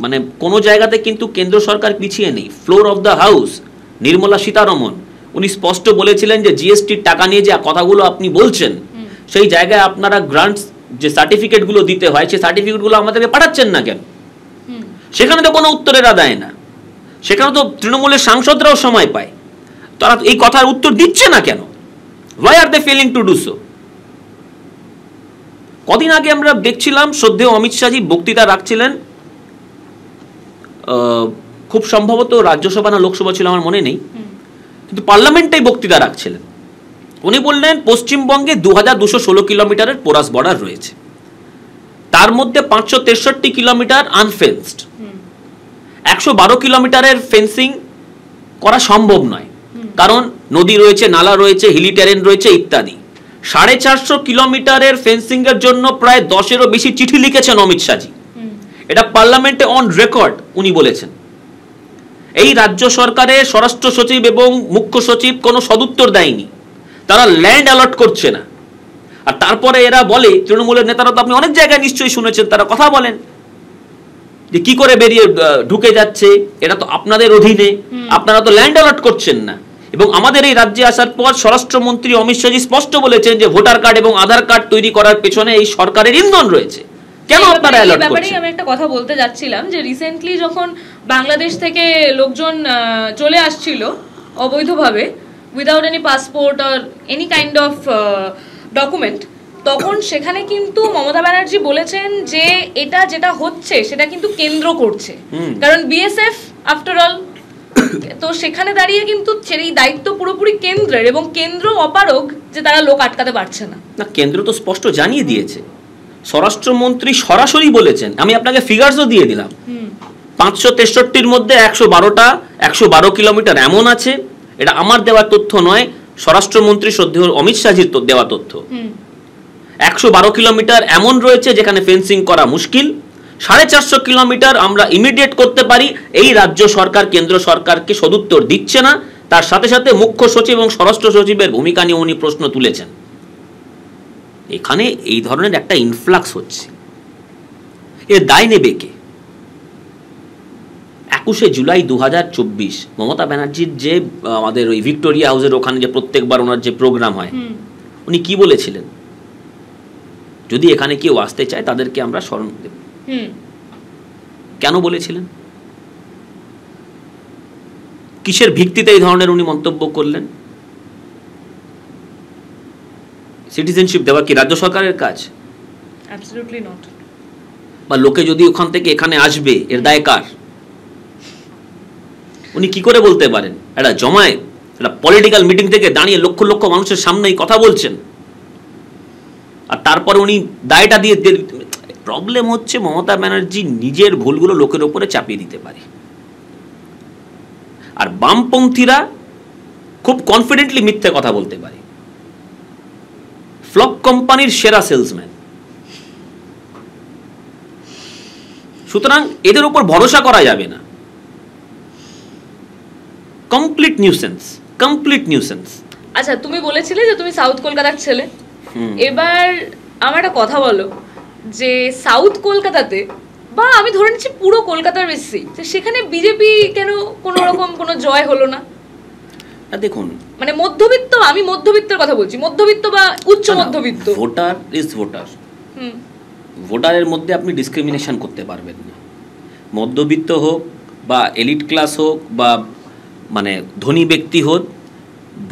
মানে কোনো জায়গাতে কিন্তু কেন্দ্র সরকার পিছিয়ে নেই। Floor of the house Nirmala Sitharaman উনি স্পষ্ট বলেছিলেন যে জিএসটির টাকা নিয়ে যে কথাগুলো আপনি বলছেন সেই জায়গায় আপনারা গ্রান্টস যে সার্টিফিকেটগুলো দিতে হয় সেই সার্টিফিকেটগুলো আমাদেরকে পাঠাচ্ছেন না কেন? সেখানে তো কোনো উত্তরেরা দেয় না, সেখানে তো তৃণমূলের সাংসদরাও সময় পায়, তারা এই কথার উত্তর দিচ্ছে না কেন? Why are they failing to do so? কদিন আগে আমরা দেখছিলাম শ্রদ্ধেয় অমিত শাহজি বক্তৃতা রাখছিলেন, খুব সম্ভবত রাজ্যসভা না লোকসভা ছিল আমার মনে নেই, কিন্তু পার্লামেন্টেই বক্তৃতা রাখছিলেন। উনি বললেন পশ্চিমবঙ্গে 2216 কিলোমিটারের পোরাস বর্ডার রয়েছে, তার মধ্যে 563 কিলোমিটার আনফেন্সড, 112 কিলোমিটারের ফেন্সিং করা সম্ভব নয়, কারণ নদী রয়েছে, নালা রয়েছে, হিলি টেরেন রয়েছে ইত্যাদি। 450 কিলোমিটারের ফেন্সিং এর জন্য প্রায় 10-এরও বেশি চিঠি লিখেছেন অমিত শাহজি, এটা পার্লামেন্টে অন রেকর্ড উনি বলেছেন। এই রাজ্য সরকারের স্বরাষ্ট্র সচিব এবং মুখ্য সচিব কোনো সদুত্তর দেয়নি, তারা ল্যান্ড অ্যালট করছে না। আর তারপরে এরা বলে, তৃণমূলের নেতারা তো আপনি অনেক জায়গায় নিশ্চয়ই শুনেছেন, তারা কথা বলেন যে কি করে বেরিয়ে ঢুকে যাচ্ছে, এটা তো আপনাদের অধীনে, আপনারা তো ল্যান্ড অ্যালট করছেন না। এবং আমাদের এই রাজ্যে আসার পর স্বরাষ্ট্রমন্ত্রী অমিত শাহজি স্পষ্ট বলেছেন যে ভোটার কার্ড এবং আধার কার্ড তৈরি করার পেছনে এই সরকারের ইন্ধন রয়েছে। কেন আপনারা অ্যালার্ট করছেন? আমি একটা কথা বলতে যাচ্ছিলাম যে রিসেন্টলি যখন বাংলাদেশ থেকে লোকজন চলে আসছিল অবৈধভাবে without any passport or any kind of document, তখন সেখানে কিন্তু মমতা ব্যানার্জি বলেছেন যে এটা যেটা হচ্ছে সেটা কিন্তু কেন্দ্র করছে, কারণ বিএসএফ আফটার অল। তো সেখানে দাঁড়িয়ে কিন্তু এই দায়িত্ব পুরোপুরি কেন্দ্রের, এবং কেন্দ্র অপারগ যে তারা লোক আটকাতে পারছে না। না, কেন্দ্র তো স্পষ্ট জানিয়ে দিয়েছে, স্বরাষ্ট্রমন্ত্রী সরাসরি বলেছেন, আমি আপনাকে ফিগারসও দিয়ে দিলাম, 563-র মধ্যে 112 কিলোমিটার এমন আছে, এটা আমার দেওয়া তথ্য নয়, স্বরাষ্ট্রমন্ত্রী শ্রদ্ধেয় অমিত শাহজির দেওয়া তথ্য। 112 কিলোমিটার এমন রয়েছে যেখানে ফেন্সিং করা মুশকিল, 450 কিলোমিটার আমরা ইমিডিয়েট করতে পারি। এই রাজ্য সরকার কেন্দ্র সরকারকে সদুত্তর দিচ্ছে না, তার সাথে সাথে মুখ্য সচিব এবং স্বরাষ্ট্র সচিবের ভূমিকা নিয়ে উনি প্রশ্ন তুলেছেন। এখানে এই ধরনের একটা ইনফ্লাক্স হচ্ছে, এর দায় নেবে কে? 21শে জুলাই 2024 মমতা ব্যানার্জির যে আমাদের ওই ভিক্টোরিয়া হাউসের ওখানে যে প্রত্যেকবার ওনার যে প্রোগ্রাম হয়, উনি কি বলেছিলেন? যদি এখানে কেউ আসতে চায় তাদেরকে আমরা শরণ দেব। কেন বলেছিলেন? কিসের ভিত্তিতে এই ধরনের উনি মন্তব্য করলেন? সিটিজেনশিপ দেওয়া কি রাজ্য সরকারের কাজ? Absolutely not. বা লোকে যদি ওখান থেকে এখানে আসবে এর দায় কার? উনি কি করে বলতে পারেন? একটা জমায়েত, একটা পলিটিক্যাল মিটিং থেকে দাঁড়িয়ে লক্ষ লক্ষ মানুষের সামনেই কথা বলছেন, আর তারপরে উনি দায়টা দিয়ে প্রবলেম হচ্ছে মমতা ব্যানার্জি নিজের ভুলগুলো লোকের উপরে চাপিয়ে দিতে পারে, আর বামপন্থীরা খুব কনফিডেন্টলি মিথ্যে কথা বলতে পারে। ফ্লক কোম্পানির সেরা সেলসম্যান। সুতরাং এদের উপর ভরসা করা যাবে না। Complete nuisance, complete nuisance. আচ্ছা, তুমি বলেছিলে যে তুমি সাউথ কলকাতার ছেলে। এবার আমার একটা কথা বলো, যে সাউথ কলকাতাতে, বা আমি ধরে নিচ্ছি পুরো কলকাতার বেশি, সেখানে বিজেপি কেন কোনো রকম কোনো জয় হলো না? দেখুন, মানে মধ্যবিত্ত, আমি মধ্যবিত্তের কথা বলছি, মধ্যবিত্ত বা উচ্চ মধ্যবিত্ত। Voter is voter. ভোটারের মধ্যে আপনি ডিসক্রিমিনেশন করতে পারবেন না। মধ্যবিত্ত হোক বা এলিট ক্লাস হোক বা মানে ধনী ব্যক্তি হোক,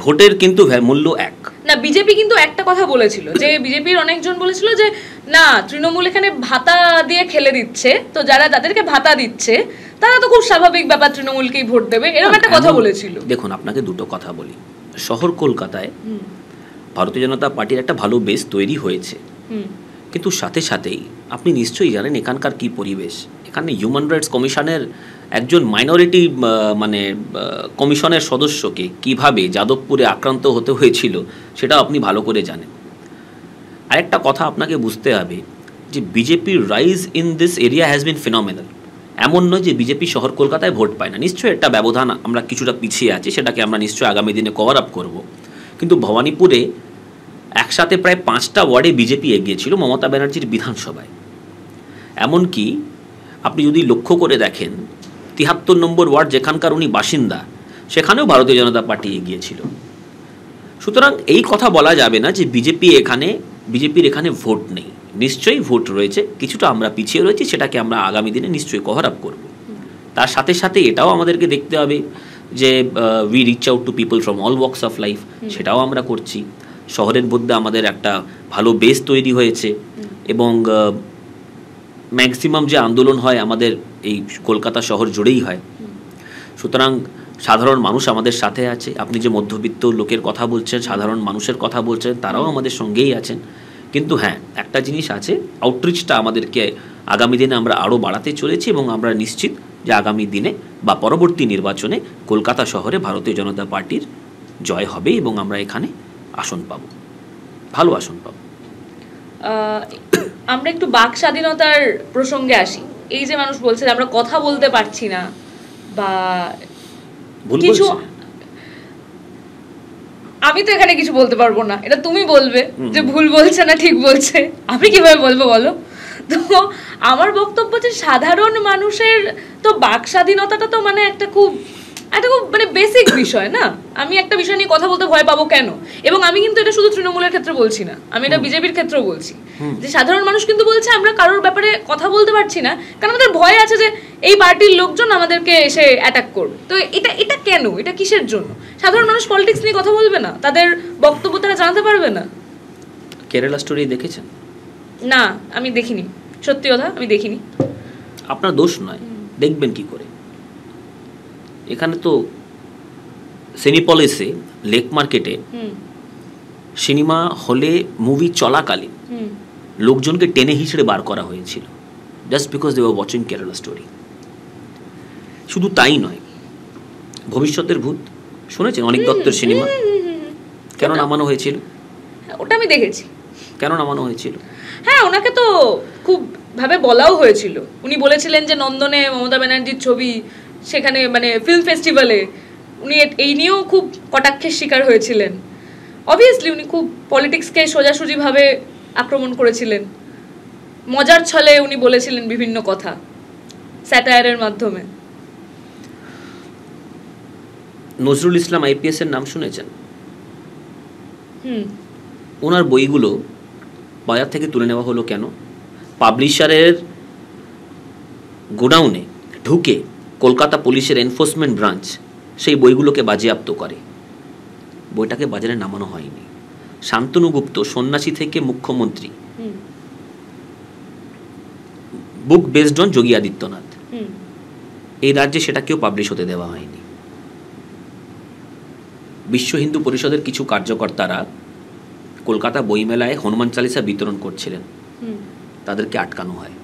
ভোটের কিন্তু মূল্য এক না। বিজেপি কিন্তু একটা কথা বলেছিল, যে বিজেপির অনেকজন বলেছিল যে না, তৃণমূল এখানে ভাতা দিয়ে খেলে দিচ্ছে, তো যারা তাদেরকে ভাতা দিচ্ছে তারা তো খুব স্বাভাবিক ব্যাপার, তৃণমূলকেই ভোট দেবে, এরকম একটা কথা বলেছিল। দেখুন, আপনাকে দুটো কথা বলি। শহর কলকাতায় ভারতীয় জনতা পার্টির একটা ভালো বেস তৈরি হয়েছে, কিন্তু সাথে সাথেই আপনি নিশ্চয়ই জানেন এখানকার কি পরিবেশ। এখানে হিউম্যান রাইটস কমিশনের একজন মাইনরিটি মানে কমিশনের সদস্যকে কিভাবে যাদবপুরে আক্রান্ত হতে হয়েছিল সেটা আপনি ভালো করে জানেন। আরেকটা কথা আপনাকে বুঝতে হবে যে বিজেপির rise in this area has been phenomenal. এমন নয় যে বিজেপি শহর কলকাতায় ভোট পায় না, নিশ্চয়ই একটা ব্যবধান, আমরা কিছুটা পিছিয়ে আছি, সেটাকে আমরা নিশ্চয়ই আগামী দিনে কভার আপ করব। কিন্তু ভবানীপুরে একসাথে প্রায় 5টা ওয়ার্ডে বিজেপি এগিয়েছিল মমতা ব্যানার্জির বিধানসভায়। এমনকি আপনি যদি লক্ষ্য করে দেখেন 73 নম্বর ওয়ার্ড যেখানকার উনি বাসিন্দা, সেখানেও ভারতীয় জনতা পার্টি এগিয়েছিল। সুতরাং এই কথা বলা যাবে না যে বিজেপির এখানে ভোট নেই। নিশ্চয়ই ভোট রয়েছে, কিছুটা আমরা পিছিয়ে রয়েছি, সেটাকে আমরা আগামী দিনে নিশ্চয়ই কভার আপ করব। তার সাথে সাথে এটাও আমাদেরকে দেখতে হবে যে we reach out to people from all walks of life, সেটাও আমরা করছি। শহরের মধ্যে আমাদের একটা ভালো বেস তৈরি হয়েছে, এবং ম্যাক্সিমাম যে আন্দোলন হয় আমাদের এই কলকাতা শহর জুড়েই হয়। সুতরাং সাধারণ মানুষ আমাদের সাথে আছে। আপনি যে মধ্যবিত্ত লোকের কথা বলছেন, সাধারণ মানুষের কথা বলছেন, তারাও আমাদের সঙ্গেই আছেন। কিন্তু হ্যাঁ, একটা জিনিস আছে, আউটরিচটা আমাদেরকে আগামী দিনে আমরা আরও বাড়াতে চলেছি, এবং আমরা নিশ্চিত যে আগামী দিনে বা পরবর্তী নির্বাচনে কলকাতা শহরে ভারতীয় জনতা পার্টির জয় হবে, এবং আমরা এখানে আসন পাব, ভালো আসন পাব। আমরা একটু বাক স্বাধীনতার প্রসঙ্গে আসি। এই যে মানুষ বলছে আমরা কথা বলতে পারছি না বা কিছু, আমি তো এখানে কিছু বলতে পারবো না, এটা তুমি বলবে যে ভুল বলছে না ঠিক বলছে, আমি কিভাবে বলবো বলো? তো আমার বক্তব্য যে সাধারণ মানুষের তো বাক স্বাধীনতাটা তো মানে একটা খুব মানে বেসিক বিষয় না। আমি একটা বিষয় নিয়ে কথা বলতে ভয় পাবো কেন? এবং আমি কিন্তু এটা শুধু তৃণমূলের ক্ষেত্রে বলছি না, আমি এটা বিজেপির ক্ষেত্রেও বলছি, যে সাধারণ মানুষ কিন্তু বলছে আমরা কারোর ব্যাপারে কথা বলতে পারছি না কারণ আমাদের ভয় আছে যে এই পার্টির লোকজন আমাদেরকে এসে অ্যাটাক করবে। তো এটা কেন? এটা কিসের জন্য? সাধারণ মানুষ পলিটিক্স নিয়ে কথা বলবে না, তাদের বক্তব্য তারা জানাতে পারবে না। কেরালা স্টোরি দেখেছেন? না, আমি দেখিনি, সত্যি কথা আমি দেখিনি। আপনার দোষ নয়, দেখবেন কি করে। এখানে তো সিনিপলিসে লেক মার্কেটে সিনেমা হলে মুভি চলাকালীন লোকজনকে টেনে হিঁচড়ে বার করা হয়েছিল, just because they were watching Kerala Story. শুধু তাই নয়, ভবিষ্যতের ভূত শুনেছেন? অনিক দত্তের সিনেমা, কেন নামানো হয়েছিল? ওটা আমি দেখেছি। কেন নামানো হয়েছিল? হ্যাঁ, ওনাকে তো খুব ভাবে বলাও হয়েছিল। উনি বলেছিলেন যে নন্দনে মমতা ব্যানার্জির ছবি, সেখানে মানে ফিল্ম ফেস্টিভ্যালে উনি এই নিয়েও খুব কটাক্ষের শিকার হয়েছিলেন। অবভিয়াসলি উনি খুব পলিটিক্সকে সোজাসুজিভাবে আক্রমণ করেছিলেন, মজার ছলে উনি বলেছিলেন বিভিন্ন কথা স্যাটায়ারের মাধ্যমে। নজরুল ইসলাম আইপিএস এর নাম শুনেছেন? ওনার বইগুলো বাজার থেকে তুলে নেওয়া হলো কেন? পাবলিশারের গোডাউনে ঢুকে কলকাতা পুলিশের এনফোর্সমেন্ট ব্রাঞ্চ সেই বইগুলোকে বাজেয়াপ্ত করে। বইটাকে বাজারে নামানো হয়নি। শান্তনু গুপ্ত সন্ন্যাসী থেকে মুখ্যমন্ত্রী, বুক বেসড অন যোগী আদিত্যনাথ, এই রাজ্যে সেটা কেউ পাবলিশ হতে দেওয়া হয়নি। বিশ্ব হিন্দু পরিষদের কিছু কার্যকর্তারা কলকাতা বইমেলায় হনুমান চালিসা বিতরণ করছিলেন, তাদেরকে আটকানো হয়।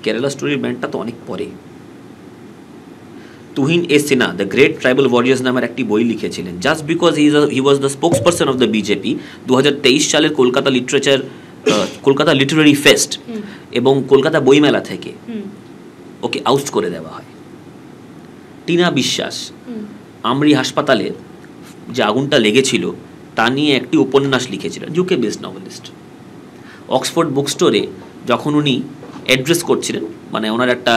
কেরালা স্টোরির ব্যান্ডটা তো অনেক পরে। Tuhin A Sinha the great tribal warriors নামের একটি বই লিখেছিলেন। Just because he was the spokesperson of the BJP, 2023 সালের কলকাতা লিটারারি ফেস্ট এবং কলকাতা বইমেলা থেকে ওকে আউট করে দেওয়া হয়। টিনা বিশ্বাস আমরি হাসপাতালে যে আগুনটা লেগেছিল তা নিয়ে একটি উপন্যাস লিখেছিলেন, ইউকে বেসড নভেলিস্ট। অক্সফোর্ড বুক স্টোরে যখন উনি অ্যাড্রেস করছিলেন, মানে ওনার একটা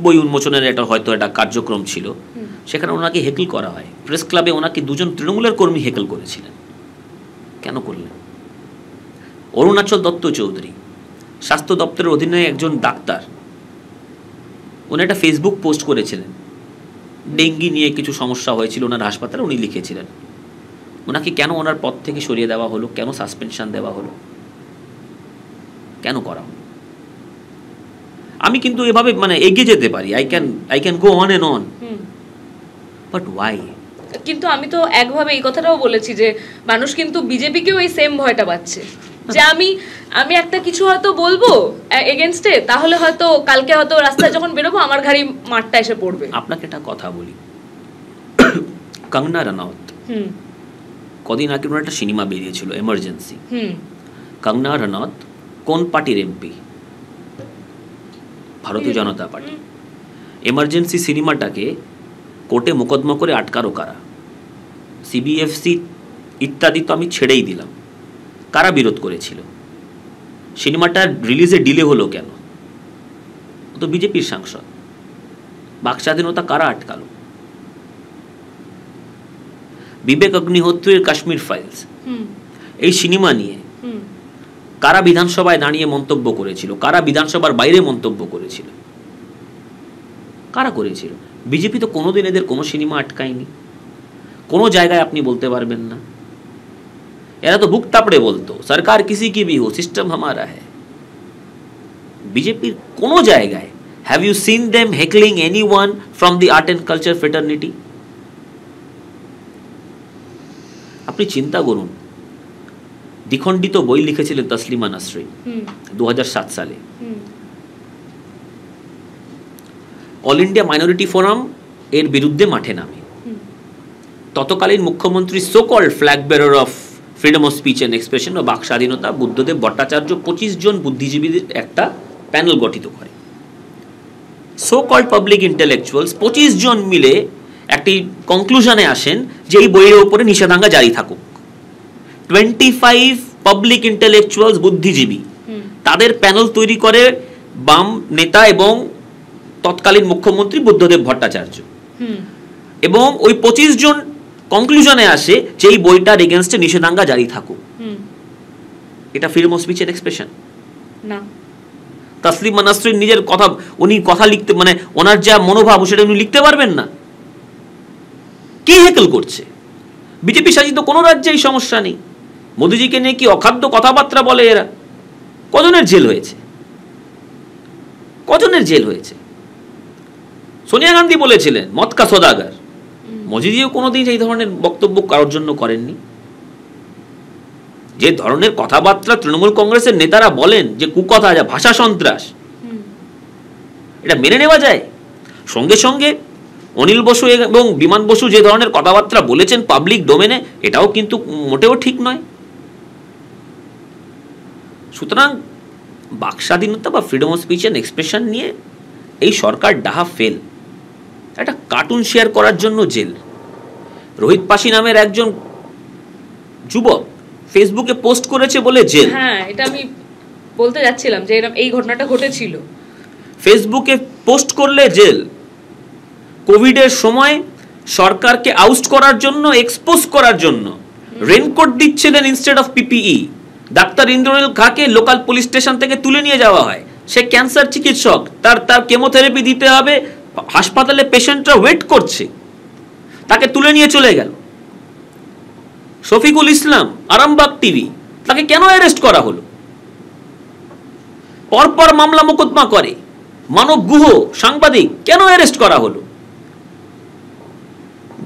বই উন্মোচনের হয়তো একটা কার্যক্রম ছিল, সেখানে ওনাকে হেকল করা হয়। প্রেস ক্লাবে ওনাকে দুজন তৃণমূলের কর্মী হেকল করেছিলেন। কেন করলেন? অরুণাচল দত্ত চৌধুরী স্বাস্থ্য দপ্তরের অধীনে একজন ডাক্তার, উনি একটা ফেসবুক পোস্ট করেছিলেন, ডেঙ্গি নিয়ে কিছু সমস্যা হয়েছিল ওনার হাসপাতালে, উনি লিখেছিলেন। ওনাকে কেন ওনার পদ থেকে সরিয়ে দেওয়া হলো? কেন সাসপেনশন দেওয়া হলো? কেন করা হলো? আমি কিন্তু এভাবে মানে এগিয়ে যেতে পারি, I can go on and on, but why? কিন্তু আমি তো একভাবে এই কথাটাও বলেছি যে মানুষ কিন্তু বিজেপিকেও এই সেম ভয়টা পাচ্ছে যে আমি একটা কিছু হয়তো বলবো এগেইনস্টে, তাহলে হয়তো কালকে হয়তো রাস্তায় যখন বেরোবো আমার ঘাড়ি মাঠটা এসে পড়বে। আপনাকে একটা কথা বলি, কঙ্গনা রানাউত কদিন আগে ওনার একটা সিনেমা বেরিয়েছিল এমার্জেন্সি। কঙ্গনা রানাউত কোন পার্টির এমপি? ভারতীয় জনতা পার্টি। এমার্জেন্সি সিনেমাটাকে কোর্টে মোকদ্দমা করে আটকারও কারা? সিবিএফসি ইত্যাদি তো আমি ছেড়েই দিলাম, কারা বিরোধ করেছিল? সিনেমাটা রিলিজে ডিলে হলো কেন? ও তো বিজেপির সাংসদ। বাক স্বাধীনতা কারা আটকালো? বিবেক অগ্নিহোত্রীর কাশ্মীর ফাইলস, এই সিনেমা নিয়ে কারা বিধানসভায় দাঁড়িয়ে মন্তব্য করেছিল? কারা বিধানসভার বাইরে মন্তব্য করেছিল? কারা করেছিল? বিজেপি তো কোনোদিন এদের কোনো সিনেমা আটকায়নি। কোনো জায়গায় আপনি বলতে পারবেন না। এরা তো বুক তাপড়ে বলতো সরকার কিসি কি ভি হো, সিস্টেম হামারা হ্যায়। বিজেপির কোনো জায়গায় have you seen them heckling anyone from the art and culture fraternity? আপনি চিন্তা করুন, দ্বিখণ্ডিত বই লিখেছিলেন তসলিমা নাসরিন 2007 সালে। অল ইন্ডিয়া মাইনরিটি ফোরাম এর বিরুদ্ধে মাঠে নামে। তৎকালীন মুখ্যমন্ত্রী so called flag bearer of freedom of speech and expression ও বাক স্বাধীনতা বুদ্ধদেব ভট্টাচার্য 25 জন বুদ্ধিজীবীদের একটা প্যানেল গঠিত করে। সো কল্ড পাবলিক ইন্টেলেকচুয়ালস 25 জন মিলে একটি কনক্লুশনে আসেন যে এই বইয়ের উপরে নিষেধাজ্ঞা জারি থাকুক। 25 পাবলিক ইন্টেলেকচুয়ালস বুদ্ধিজীবী তাদের প্যানেল তৈরি করে বাম নেতা এবং তৎকালীন মুখ্যমন্ত্রী বুদ্ধদেব ভট্টাচার্য, এবং ওই 25 জন কনক্লুশনে আসে যে এই বইটার এগেইনস্টে নিষেধাজ্ঞা জারি থাকুক। এটা freedom of speech and expression না। তসলিমা নাসরিন নিজের কথা, উনি কথা লিখতে মানে ওনার যা মনোভাব সেটা উনি লিখতে পারবেন না। কে হেকল করছে? বিজেপি শাসিত কোনো রাজ্যে এই সমস্যা নেই। মোদিজিকে নিয়ে কি অখাদ্য কথাবার্তা বলে এরা? কজনের জেল হয়েছে? কজনের জেল হয়েছে? সোনিয়া গান্ধী বলেছিলেন মদ কা সদাগর। মোদিজিও কোনোদিন এই ধরনের বক্তব্য কারোর জন্য করেননি। যে ধরনের কথাবার্তা তৃণমূল কংগ্রেসের নেতারা বলেন, যে কুকথা, যা ভাষা সন্ত্রাস, এটা মেনে নেওয়া যায়? সঙ্গে সঙ্গে অনিল বসু এবং বিমান বসু যে ধরনের কথাবার্তা বলেছেন পাবলিক ডোমেনে, এটাও কিন্তু মোটেও ঠিক নয়। সুতরাং বাক স্বাধীনতা বা freedom of speech and expression নিয়ে এই সরকার ডাহা ফেল। একটা কার্টুন শেয়ার করার জন্য জেল। রোহিত পাসি নামের একজন যুবক ফেসবুকে পোস্ট করেছে বলে জেল। হ্যাঁ, এটা আমি বলতে যাচ্ছিলাম যে এই ঘটনাটা ঘটেছিল। ফেসবুকে পোস্ট করলে জেল। কোভিডের সময় সরকারকে আউস্ট করার জন্য, এক্সপোজ করার জন্য রেনকোট দিচ্ছিলেন instead of PPE. Doctor Indranil খাকে লোকাল পুলিশ স্টেশন থেকে তুলে নিয়ে যাওয়া হয়, সে ক্যান্সার চিকিৎসক, তার তার কেমোথেরাপি দিতে হবে, হাসপাতালে পেশেন্টরা ওয়েট করছে, তাকে তুলে নিয়ে চলে গেল। শফিকুল ইসলাম, আরামবাগ টিভি, তাকে কেন অ্যারেস্ট করা হলো? পরপর মামলা মোকদ্দমা করে। মানব গুহ, সাংবাদিক, কেন অ্যারেস্ট করা হলো?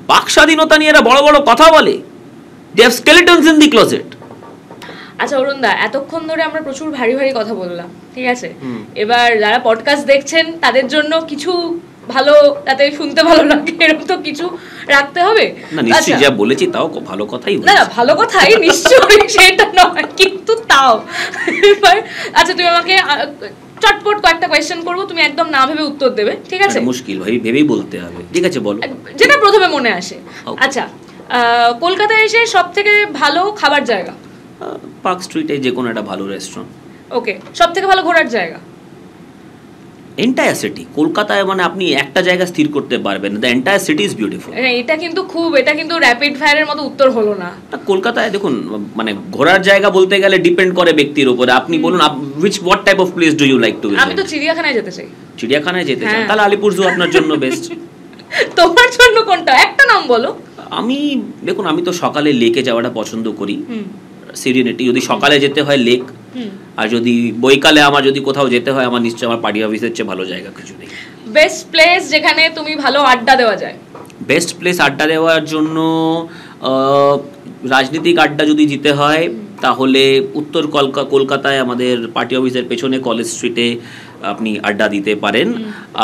বাক স্বাধীনতা নিয়ে এরা বড় বড় কথা বলে। They have skeletons in the closet. আচ্ছা অরুণদা, এতক্ষণ ধরে আমরা প্রচুর ভারী ভারী কথা বললাম, ঠিক আছে? এবার যারা পডকাস্ট দেখছেন তাদের জন্য কিছু ভালো, তাতে শুনতে ভালো লাগে এরকম তো কিছু রাখতে হবে। না নিশ্চয়ই, যা বলেছি তাও ভালো কথাই না না, ভালো কথাই নিশ্চয়ই, সেটা নয়, কিন্তু তাও এবার আচ্ছা তুমি আমাকে চটপট কয়েকটা কোয়েশ্চেন করবো, তুমি একদম না ভেবে উত্তর দেবে, ঠিক আছে? মুশকিল ভাই, ভেবেই বলতে হবে। ঠিক আছে, বলো যেটা প্রথমে মনে আসে। আচ্ছা, কলকাতায় এসে সব থেকে ভালো খাবার জায়গা? পার্ক স্ট্রিটে যে কোনো একটা ভালো রেস্টুরেন্ট। ওকে, সব থেকে ভালো ঘোরার জায়গা? Entire city. কলকাতায় মানে আপনি একটা জায়গা স্থির করতে পারবেন, the entire city is beautiful. এটা কিন্তু র্যাপিড ফায়ারের মতো উত্তর হলো না। কলকাতায় দেখুন, মানে ঘোরার জায়গা বলতে গেলে ডিপেন্ড করে ব্যক্তির উপরে। আপনি বলুন what type of place do you like to visit? আমি তো চিড়িয়াখানায় যেতে চাই। চিড়িয়াখানায় যেতে চান? তাহলে আলিপুর জু আপনার জন্য বেস্ট। তোমার জন্য কোনটা? একটা নাম বলো। দেখুন, আমি তো সকালে লেকে যাওয়াটা পছন্দ করি, সিরিনিটি। যদি সকালে যেতে হয় লেক, আর যদি বৈকালে আমার যদি কোথাও যেতে হয়, আমার নিশ্চয়ই আমার পার্টি অফিসের চেয়ে ভালো জায়গা কিছু নেই। বেস্ট প্লেস যেখানে তুমি ভালো আড্ডা দেওয়া যায়? বেস্ট প্লেস আড্ডা দেওয়ার জন্য রাজনীতিক আড্ডা যদি দিতে হয় তাহলে উত্তর কলকাতায় আমাদের পার্টি অফিসের পেছনে কলেজ স্ট্রিটে আপনি আড্ডা দিতে পারেন।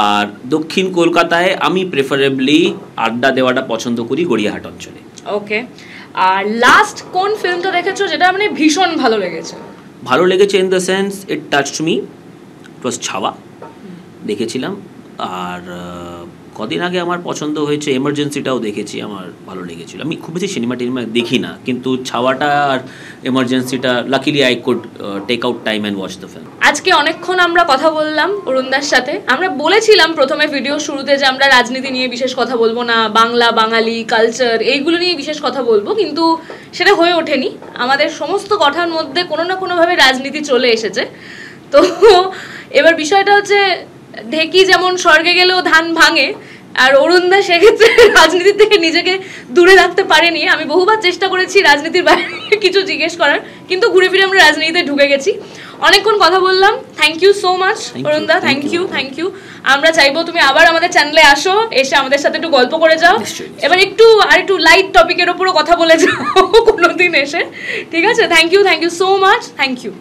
আর দক্ষিণ কলকাতায় আমি প্রেফারেবলি আড্ডা দেওয়াটা পছন্দ করি গড়িয়াহাট অঞ্চলে। ওকে, আর লাস্ট কোন ফিল্মটা দেখেছো যেটা মানে ভীষণ ভালো লেগেছে? ভালো লেগেছে in the sense it touched me, it was Chhaava, দেখেছিলাম। আর কদিন আগে আমার পছন্দ হয়েছে এমার্জেন্সিটাও দেখেছি, আমার ভালো লেগেছিল। আমি খুব বেশি সিনেমা দেখি না, কিন্তু ছাওয়াটা আর এমার্জেন্সিটা luckily I could take out time and watch the film. আজকে অনেকক্ষণ আমরা কথা বললাম অরুণদার সাথে। আমরা বলেছিলাম প্রথমে ভিডিও শুরুতে যে আমরা রাজনীতি নিয়ে বিশেষ কথা বলবো না, বাংলা, বাঙালি, কালচার এইগুলো নিয়ে বিশেষ কথা বলবো, কিন্তু সেটা হয়ে ওঠেনি। আমাদের সমস্ত কথার মধ্যে কোনো না কোনোভাবে রাজনীতি চলে এসেছে। তো এবার বিষয়টা হচ্ছে, ঢেকি যেমন স্বর্গে গেলেও ধান ভাঙে, আর অরুণদা সেক্ষেত্রে রাজনীতি থেকে নিজেকে দূরে রাখতে পারেনি। আমি বহুবার চেষ্টা করেছি রাজনীতির বাইরে কিছু জিজ্ঞেস করার, কিন্তু ঘুরে ফিরে আমরা রাজনীতিতে ঢুকে গেছি। অনেকক্ষণ কথা বললাম। থ্যাংক ইউ সো মাচ অরুণদা, থ্যাংক ইউ। আমরা চাইবো তুমি আবার আমাদের চ্যানেলে আসো, এসে আমাদের সাথে একটু গল্প করে যাও। এবার একটু লাইট টপিকের ওপরও কথা বলে যাও কোনোদিন এসে, ঠিক আছে? Thank you so much, thank you.